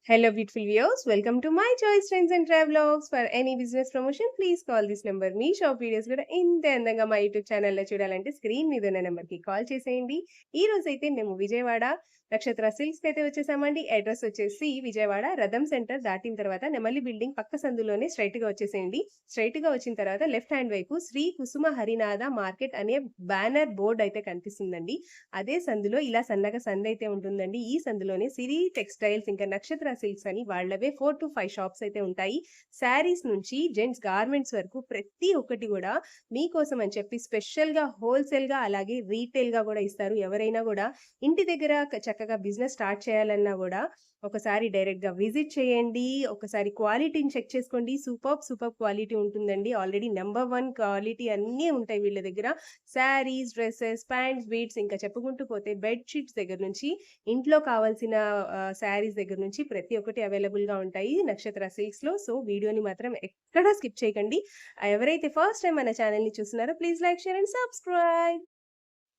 Hello, beautiful viewers. Welcome to my choice trends and travelogs. For any business promotion, please call this number. Me shop videos కూడా ఇంత అందంగా మా YouTube ఛానల్లో చూడాలంటే screen మీద ఉన్న నెంబర్కి కాల్ చేసేయండి. ఈ రోజు అయితే మేము విజయవాడ నక్షత్ర సిల్క్స్ అయితే వచ్చేసామండి. అడ్రస్ వచ్చేసి విజయవాడ రథం సెంటర్ దాటిన తర్వాత నెమలి బిల్డింగ్ పక్క సందులోనే స్ట్రైట్ గా వచ్చేసేయండి. స్ట్రైట్ గా వచ్చిన తర్వాత లెఫ్ట్ హ్యాండ్ వైపు శ్రీ కుసుమ హరినాథ మార్కెట్ అనే బ్యానర్ బోర్డ్ అయితే కనిపిస్తుందండి. అదే సందులో ఇలా సన్నగా సందు అయితే ఉంటుందండి. ఈ సందులోనే సిరి టెక్స్టైల్స్ ఇంకా నక్షత్ర సిల్క్స్ అని వాళ్ళవే 4 to 5 షాప్స్ అయితే ఉంటాయి. శారీస్ నుంచి జెంట్స్ గార్మెంట్స్ వరకు ప్రతి ఒక్కటి కూడా మీకోసం అని చెప్పి స్పెషల్ గా హోల్సేల్ గా అలాగే రీటైల్ గా కూడా ఇస్తారు. ఎవరైనా కూడా ఇంటి దగ్గర చక్కగా బిజినెస్ స్టార్ట్ చేయాలన్నా కూడా ఒకసారి డైరెక్ట్ గా విజిట్ చేయండి. ఒకసారి క్వాలిటీని చెక్ చేసుకోండి. సూపర్ క్వాలిటీ ఉంటుందండి. ఆల్రెడీ నెంబర్ 1 క్వాలిటీ అన్నీ ఉంటాయి వీళ్ళ దగ్గర. శారీస్, డ్రెస్సెస్, ప్యాంట్స్, బీట్స్ ఇంకా చెప్పుకుంటూ పోతే బెడ్ షీట్స్ దగ్గర నుంచి ఇంట్లో కావాల్సిన శారీస్ దగ్గర నుంచి ప్రతి ఒక్కటి అవైలబుల్ గా ఉంటాయి నక్షత్ర సిల్క్స్ లో. సో వీడియోని మాత్రం ఎక్కడా స్కిప్ చేయకండి. ఎవరైతే ఫస్ట్ టైం మన ఛానల్ ని చూస్తున్నారో please like, share and subscribe.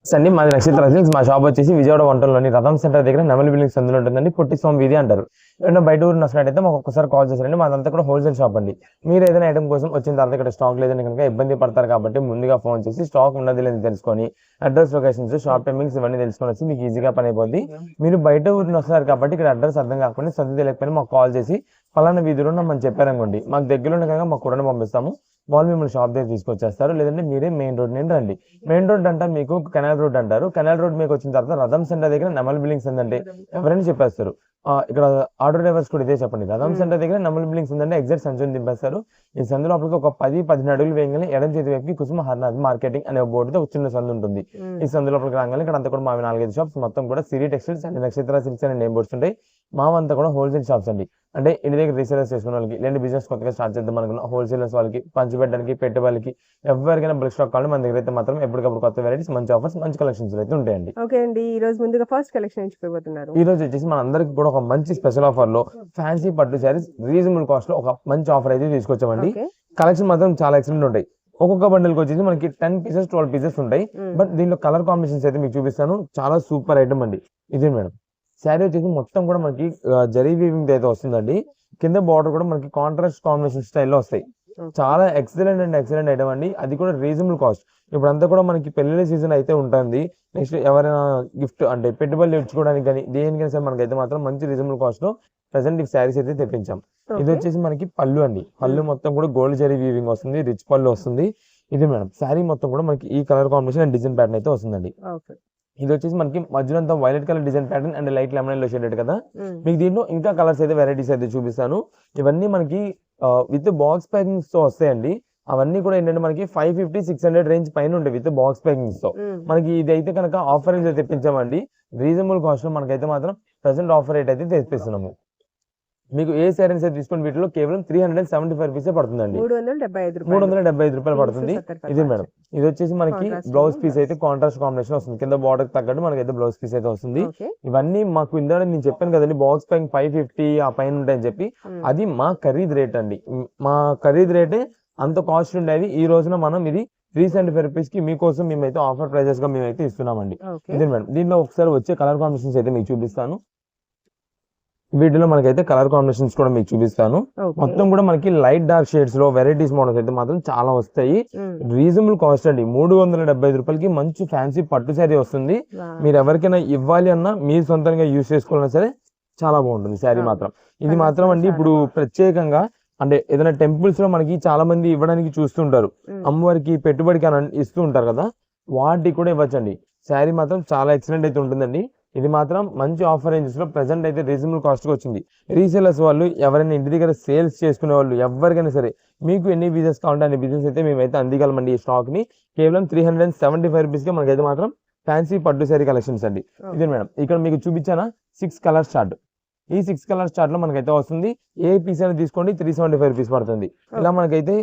అండి మాది నక్షత్ర సిల్క్స్. మా షాప్ వచ్చేసి విజయవాడ వంటల్లోని రథం సెంటర్ దగ్గర నెమలి బిల్డింగ్ సందులో ఉంటుందండి. పొట్టి స్వామి వీధి అంటారు. ఏదైనా బయట ఊరు నచ్చినట్టయితే మాకు ఒక్కసారి కాల్ చేస్తారండి. మాదంతా కూడా హోల్సేల్ షాప్ అండి. మీరు ఏదైనా ఐటమ్ కోసం వచ్చిన తర్వాత ఇక్కడ స్టాక్ లేదని కనుక ఇబ్బంది పడతారు కాబట్టి ముందుగా ఫోన్ చేసి స్టాక్ ఉన్నది లేదని తెలుసుకొని అడ్రస్, లొకేషన్స్, షాప్ టైమింగ్స్ ఇవన్నీ తెలుసుకొని వచ్చి మీకు ఈజీగా పని అయిపోద్ది. మీరు బయట ఊరిని వస్తున్నారు కాబట్టి ఇక్కడ అడ్రస్ అర్థం కాకపోతే సర్ది తెలియకపోయినా మాకు కాల్ చేసి పలానా వీధిలో మనం చెప్పారనుకోండి, మాకు దగ్గరలో కనుక మాకు కూడా పంపిస్తాము. వాళ్ళు మిమ్మల్ని షాప్ దగ్గర తీసుకొచ్చేస్తారు. లేదంటే మీరే మెయిన్ రోడ్ నుండి రండి. మెయిన్ రోడ్ అంటే మీకు కెనాల్ రోడ్ అంటారు. కెనాల్ రోడ్ మీకు వచ్చిన తర్వాత రథం సెంటర్ దగ్గర నెమల్ బిల్డింగ్స్ ఉందంటే ఎవరైనా చెప్పేస్తారు. ఇక్కడ ఆటో డ్రైవర్స్ కూడా ఇదే చెప్పండి. రథం సెంటర్ దగ్గర నెమల్ బిల్డింగ్స్ ఉందంటే ఎగ్జాక్ట్ సంచుని దింపేస్తారు. ఈ సందు లోపలికి ఒక 10-15 అడుగులు వేయగానే ఎడం చేతి వైపుకి కుసుమ హరినాథ్ మార్కెటింగ్ అనే బోర్డుతో ఒక చిన్న సందు ఉంటుంది. ఈ సందు లోపలికి రాగానే ఇక్కడ అంతా కూడా మా 4-5 షాప్స్ మొత్తం కూడా సిరి టెక్స్టైల్స్ అండ్ నక్షత్ర సిల్క్స్ అనే నేమ్ బోర్డ్స్ ఉంటాయి. మావంతా కూడా హోల్సేల్ షాప్స్ అండి. అంటే ఇంటి దగ్గర రీసేలర్స్ చేసుకున్న వాళ్ళకి, లేదంటే బిజినెస్ కొత్తగా స్టార్ట్ చేద్దాం అనుకున్న హోల్సేలర్స్ వాళ్ళకి, పంచిపెట్టడానికి, పెట్టే వాళ్ళకి, ఎవరికైనా బల్క్ స్టాక్ కావాలి మన దగ్గర అయితే మాత్రం ఎప్పటికప్పుడు కొత్త వెరైటీస్, మంచి ఆఫర్స్, మంచి కలెక్షన్స్ అయితే ఉంటాయండి. ఓకే అండి, ఈ రోజు ముందుగా ఫస్ట్ కలెక్షన్ ఎంచుకోబోతున్నారు. ఈ రోజు వచ్చేసి మన అందరికి కూడా ఒక మంచి స్పెషల్ ఆఫర్ లో ఫ్యాన్సీ పట్టు శారీస్ రీజనబుల్ కాస్ట్ లో ఒక మంచి ఆఫర్ అయితే తీసుకొచ్చామండి. కలెక్షన్ మాత్రం చాలా ఎక్సలెంట్ ఉంటాయి. ఒక్కొక్క బండిల్కి వచ్చేసి మనకి 10 pieces 12 pieces ఉంటాయి. బట్ దీనిలో కలర్ కాంబినేషన్స్ అయితే మీకు చూపిస్తాను. చాలా సూపర్ ఐటమ్ అండి. ఇదే మేడం శారీ వచ్చేసి మొత్తం కూడా మనకి జరీ వీవింగ్ అయితే వస్తుందండి. కింద బార్డర్ కూడా మనకి కాంట్రాస్ట్ కాంబినేషన్ స్టైల్లో వస్తాయి. చాలా ఎక్సలెంట్ ఐటమ్ అండి. అది కూడా రీజనబుల్ కాస్ట్. ఇప్పుడు అంతా కూడా మనకి పెళ్లి సీజన్ అయితే ఉంటుంది. నెక్స్ట్ ఎవరైనా గిఫ్ట్ అంటే పెట్టుబడులు ఇచ్చుకోవడానికి కానీ దేనికైనా సరే మనకైతే మాత్రం మంచి రీజనబుల్ కాస్ట్ లో ప్రెసెంట్ ఈ శారీస్ అయితే తెప్పించాం. ఇది వచ్చేసి మనకి పళ్ళు అండి. పళ్ళు మొత్తం కూడా గోల్డ్ జరీ వీవింగ్ వస్తుంది. రిచ్ పళ్ళు వస్తుంది. ఇది మేడం శారీ మొత్తం కూడా మనకి ఈ colour combination and design pattern అయితే వస్తుందండి. ఇది వచ్చేసి మనకి మధ్యలో అంతా violet colour design pattern and light lemon లో షేడెడ్ కదా. మీకు దీంట్లో ఇంకా కలర్స్ అయితే వెరైటీస్ అయితే చూపిస్తాను. ఇవన్నీ మనకి విత్ బాక్స్ ప్యాకింగ్స్ తో వస్తాయండి. అవన్నీ కూడా ఏంటంటే మనకి 550-600 రేంజ్ పైన ఉంటాయి విత్ బాక్స్ ప్యాకింగ్స్ తో. మనకి ఇది అయితే కనుక ఆఫర్ రేంజ్ అయితే తెప్పించామండి. రీజనబుల్ కాస్ట్ లో మనకైతే మాత్రం ప్రెసెంట్ ఆఫర్ రేట్ అయితే తెప్పిస్తున్నాము. మీకు ఏ శారీస్ అయితే తీసుకుని వీటిలో కేవలం 375 రూపీస్ పడుతుందండి. 375 రూపాయలు పడుతుంది. ఇది మేడం ఇది వచ్చేసి మనకి బ్లౌజ్ పీస్ అయితే కాంట్రాస్ట్ కాంబినేషన్ వస్తుంది. కింద బార్డర్ తగ్గట్టు మనకైతే బ్లౌజ్ పీస్ అయితే వస్తుంది. ఇవన్నీ మాకు ఇందా నేను చెప్పాను కదండి, బాక్స్ ప్యాకింగ్ 550 ఆ పైన ఉంటాయని చెప్పి. అది మా ఖరీదు రేట్ అండి. మా ఖరీదు రేటే అంత కాస్ట్ ఉండేది. ఈ రోజున మనం ఇది 375 రూపీస్ కి మీకోసం మేమైతే ఆఫర్ ప్రైజెస్ గా మేమైతే ఇస్తున్నామండి. ఇది మేడం దీనిలో ఒకసారి వచ్చే కలర్ కాంబినేషన్స్ అయితే మీకు చూపిస్తాను. వీటిలో మనకైతే కలర్ కాంబినేషన్స్ కూడా మీకు చూపిస్తాను. మొత్తం కూడా మనకి లైట్ డార్క్ షేడ్స్ లో వెరైటీస్ మోడల్స్ అయితే మాత్రం చాలా వస్తాయి. రీజనబుల్ కాస్ట్ అండి. 375 రూపాయలకి మంచి ఫ్యాన్సీ పట్టు శారీ వస్తుంది. మీరు ఎవరికైనా ఇవ్వాలి అన్నా మీరు సొంతంగా యూజ్ చేసుకోవాలన్నా సరే చాలా బాగుంటుంది శారీ మాత్రం. ఇది మాత్రం అండి ఇప్పుడు ప్రత్యేకంగా అంటే ఏదైనా టెంపుల్స్ లో మనకి చాలా మంది ఇవ్వడానికి చూస్తుంటారు. అమ్మవారికి పెట్టుబడికి అని ఇస్తూ ఉంటారు కదా, వాటికి కూడా ఇవ్వచ్చండి. శారీ మాత్రం చాలా ఎక్సలెంట్ అయితే ఉంటుందండి. ఇది మాత్రం మంచి ఆఫర్ రేంజెస్ లో ప్రెసెంట్ అయితే రీజనబుల్ కాస్ట్ కి వచ్చింది. రీసేలర్స్ వాళ్ళు ఎవరైనా ఇంటి దగ్గర సేల్స్ చేసుకునే వాళ్ళు ఎవరికైనా సరే మీకు ఎన్ని బిజినెస్ కావాలంటే అన్ని బిజినెస్ అయితే మేమైతే అందిగలమండి. ఈ స్టాక్ ని కేవలం 375 రూపీస్ కి మనకైతే మాత్రం ఫ్యాన్సీ పట్టు శారీ కలెక్షన్స్ అండి. ఇది మేడం ఇక్కడ మీకు చూపించానా 6 కలర్స్ చార్ట్. ఈ 6 కలర్స్ చార్ట్ లో మనకైతే వస్తుంది. ఏ పీస్ అనేది తీసుకోండి 375 రూపీస్ పడుతుంది. ఇలా మనకైతే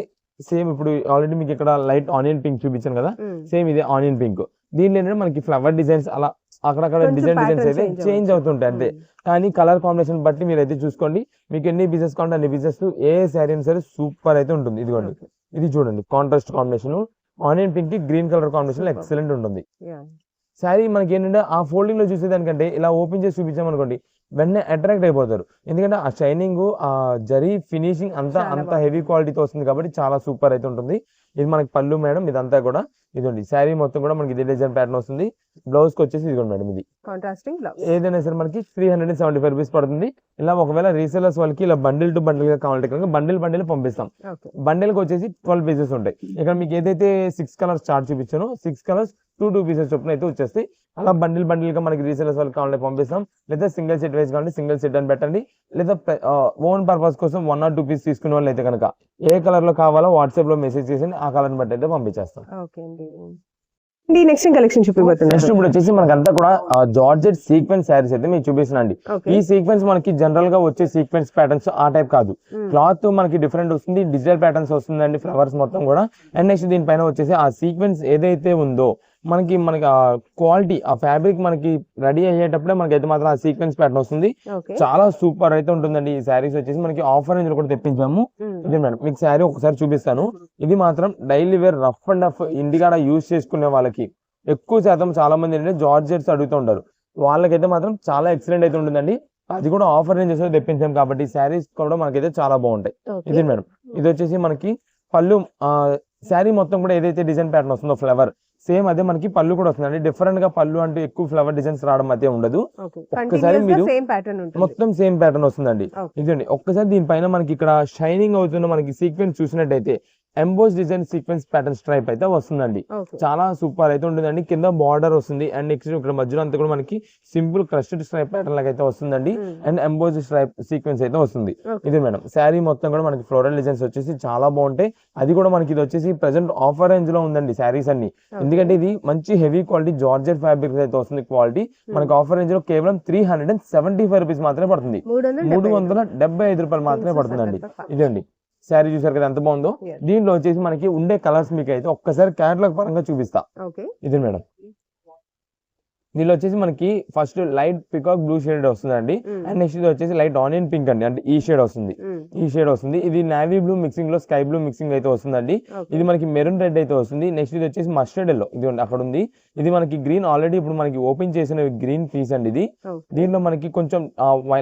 సేమ్ ఇప్పుడు ఆల్రెడీ మీకు ఇక్కడ లైట్ ఆనియన్ పింక్ చూపించాను కదా, సేమ్ ఇదే ఆనియన్ పింక్. దీనిలో ఏంటంటే మనకి ఫ్లవర్ డిజైన్స్ అలా అక్కడక్కడ డిజైన్స్ అయితే చేంజ్ అవుతుంటాయి అంతే. కానీ కలర్ కాంబినేషన్ బట్టి మీరు అయితే చూసుకోండి. మీకు ఎన్ని బిజినెస్ కావాలంటే అన్ని బిజినెస్ ఏ శారీ అయినా సరే సూపర్ అయితే ఉంటుంది. ఇదిగోండి ఇది చూడండి కాంట్రాస్ట్ కాంబినేషన్ ఆనియన్ పింక్ కి గ్రీన్ కలర్ కాంబినేషన్ ఎక్సలెంట్ ఉంటుంది. శారీ మనకి ఏంటంటే ఆ ఫోల్డింగ్ లో చూసేదానికంటే ఇలా ఓపెన్ చేసి చూపించామనుకోండి వెంటనే అట్రాక్ట్ అయిపోతారు. ఎందుకంటే ఆ షైనింగ్, ఆ జరీ ఫినిషింగ్ అంతా చాలా అంత బాగుంది. హెవీ క్వాలిటీతో వస్తుంది కాబట్టి చాలా సూపర్ అయితే ఉంటుంది. ఇది మనకి పళ్ళు మేడం, ఇదంతా కూడా ఇదండి శారీ మొత్తం కూడా మనకి ఇదే డిజైన్ ప్యాటర్న్ వస్తుంది. బ్లౌజ్ కి వచ్చేసి ఇదిగోండి మేడం, ఇది కాంట్రాస్టింగ్ బ్లౌజ్. ఏదైనా సరే మనకి 375 రూపీస్ పడుతుంది. ఇలా ఒకవేళ రీసేలర్స్ వాళ్ళకి ఇలా బండిల్ టు బండిల్ గా కావాలంటే కనుక బండిల్ పంపిస్తాం. ఓకే. బండిల్ కి వచ్చేసి 12 పీసెస్ ఉంటాయి. ఇక్కడ మీకు ఏదైతే 6 కలర్స్ చార్ట్ చూపించానో 6 కలర్స్ 2 పీసెస్ చొప్పున అయితే వచ్చేస్తాయి. అలా బండిల్ గా మనకి రీసేలర్స్ వాళ్ళకి కావాలంటే పంపిస్తాం. లేదా సింగిల్ సెట్ వైజ్ కావాలంటే సింగిల్ సెట్ అని పెట్టండి. లేదా ఓన్ పర్పస్ కోసం 1 or 2 పీస్ తీసుకునే వాళ్ళు అయితే కనుక ఏ కలర్ లో కావాలో వాట్సాప్ లో మెసేజ్ చేసి ఆ కలర్ బట్టి అయితే పంపించేస్తాం. ఓకే అండి. నెక్స్ట్ కలెక్షన్ చూపిపోతున్నారు. నెక్స్ట్ ఇప్పుడు వచ్చేసి మనకంతా కూడా జార్జెట్ సీక్వెన్స్ శారీస్ అయితే మీకు చూపిస్తున్నాండి. ఈ సీక్వెన్స్ మనకి జనరల్ గా వచ్చే సీక్వెన్స్ ప్యాటర్న్స్ ఆ టైప్ కాదు. క్లాత్ మనకి డిఫరెంట్ వస్తుంది, డిజిటల్ ప్యాటర్న్స్ వస్తుందండి, ఫ్లవర్స్ మొత్తం కూడా. అండ్ నెక్స్ట్ దీనిపైన వచ్చేసి ఆ సీక్వెన్స్ ఏదైతే ఉందో మనకి ఆ క్వాలిటీ, ఆ ఫ్యాబ్రిక్ మనకి రెడీ అయ్యేటప్పుడే మనకైతే మాత్రం ఆ సీక్వెన్స్ ప్యాటర్న్ వస్తుంది. చాలా సూపర్ అయితే ఉంటుందండి. ఈ శారీస్ వచ్చేసి మనకి ఆఫర్ రేంజ్ లో కూడా తెప్పించాము. ఇది మేడం మీకు శారీ ఒకసారి చూపిస్తాను. ఇది మాత్రం daily wear rough and rough ఇంటికాడ యూజ్ చేసుకునే వాళ్ళకి ఎక్కువ శాతం చాలా మంది ఏంటంటే జార్జెట్స్ అడుగుతూ ఉంటారు. వాళ్ళకైతే మాత్రం చాలా ఎక్సలెంట్ అయితే ఉంటుందండి. అది కూడా ఆఫర్ రేంజెస్ తెప్పించాం కాబట్టి శారీస్ కూడా మనకైతే చాలా బాగుంటాయి. ఇది మేడం, ఇది వచ్చేసి మనకి పళ్ళు, శారీ మొత్తం కూడా ఏదైతే డిజైన్ ప్యాటర్న్ వస్తుందో ఫ్లవర్ సేమ్ అదే మనకి పళ్ళు కూడా వస్తుంది. డిఫరెంట్ గా పళ్ళు అంటే ఎక్కువ ఫ్లవర్ డిజైన్స్ రావడం మధ్య ఉండదు. ఒక్కసారి మీరు మొత్తం సేమ్ ప్యాటర్న్ వస్తుందండి. ఇదండి ఒక్కసారి దీనిపైన మనకి ఇక్కడ షైనింగ్ అవుతున్న మనకి సీక్వెన్స్ చూసినట్టయితే emboss design sequence pattern stripe అయితే వస్తుందండి. చాలా సూపర్ అయితే ఉంటుందండి. కింద బార్డర్ వస్తుంది అండ్ నెక్స్ట్ ఇక్కడ మధ్యలో అంతా కూడా మనకి సింపుల్ క్రస్టెడ్ స్ట్రైప్ ప్యాటర్న్ లాగా అయితే వస్తుందండి. అండ్ ఎంబోస్ స్ట్రైప్ సీక్వెన్స్ అయితే వస్తుంది. ఇది మేడం శారీ మొత్తం కూడా మనకి ఫ్లోరల్ డిజైన్స్ వచ్చేసి చాలా బాగుంటాయి. అది కూడా మనకి ఇది వచ్చేసి ప్రెసెంట్ ఆఫర్ రేంజ్ లో ఉందండి శారీస్ అన్ని. ఎందుకంటే ఇది మంచి హెవీ క్వాలిటీ జార్జెట్ ఫ్యాబ్రిక్ అయితే వస్తుంది. క్వాలిటీ మనకి ఆఫర్ రేంజ్ లో కేవలం 375 రూపీస్ మాత్రమే పడుతుంది. 375 రూపాయలు మాత్రమే పడుతుందండి. ఇదండి శారీ చూసారు కదా ఎంత బాగుందో. దీంట్లో వచ్చేసి మనకి ఉండే కలర్స్ మీకు అయితే ఒక్కసారి క్యాటలాగ్ పరంగా చూపిస్తా. ఇది మేడం, దీనిలో వచ్చేసి మనకి first light peacock blue shade వస్తుందండి. అండ్ నెక్స్ట్ ఇది వచ్చేసి లైట్ ఆనియన్ పింక్ అండి, అంటే ఈ షేడ్ వస్తుంది. ఈ షేడ్ వస్తుంది. ఇది నావీ బ్లూ మిక్సింగ్ లో స్కై బ్లూ మిక్సింగ్ అయితే వస్తుందండి. ఇది మనకి మెరూన్ రెడ్ అయితే వస్తుంది. నెక్స్ట్ ఇది వచ్చేసి మస్టర్డ్ ఎల్లో, ఇది అక్కడ ఉంది. ఇది మనకి గ్రీన్, ఆల్రెడీ ఇప్పుడు మనకి ఓపెన్ చేసిన గ్రీన్ పీస్ అండి ఇది. దీంట్లో మనకి కొంచెం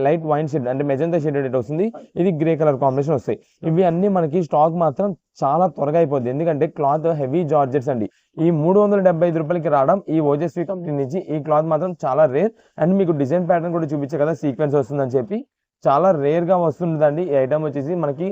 లైట్ వైన్ షేడ్ అంటే మెజంతా షేడ్ అయితే వస్తుంది. ఇది గ్రే కలర్ కాంబినేషన్ వస్తాయి. ఇవి అన్ని మనకి స్టాక్ మాత్రం చాలా త్వరగా అయిపోద్ది. ఎందుకంటే క్లాత్ హెవీ జార్జెట్స్ అండి. ఈ 375 రూపాయలకి రావడం ఈ ఓజస్వి కంపెనీ నుంచి ఈ క్లాత్ మాత్రం చాలా రేర్. అండ్ మీకు డిజైన్ ప్యాటర్న్ కూడా చూపించే కదా సీక్వెన్స్ వస్తుందని చెప్పి చాలా రేర్ గా వస్తుందండి. ఈ ఐటమ్ వచ్చేసి మనకి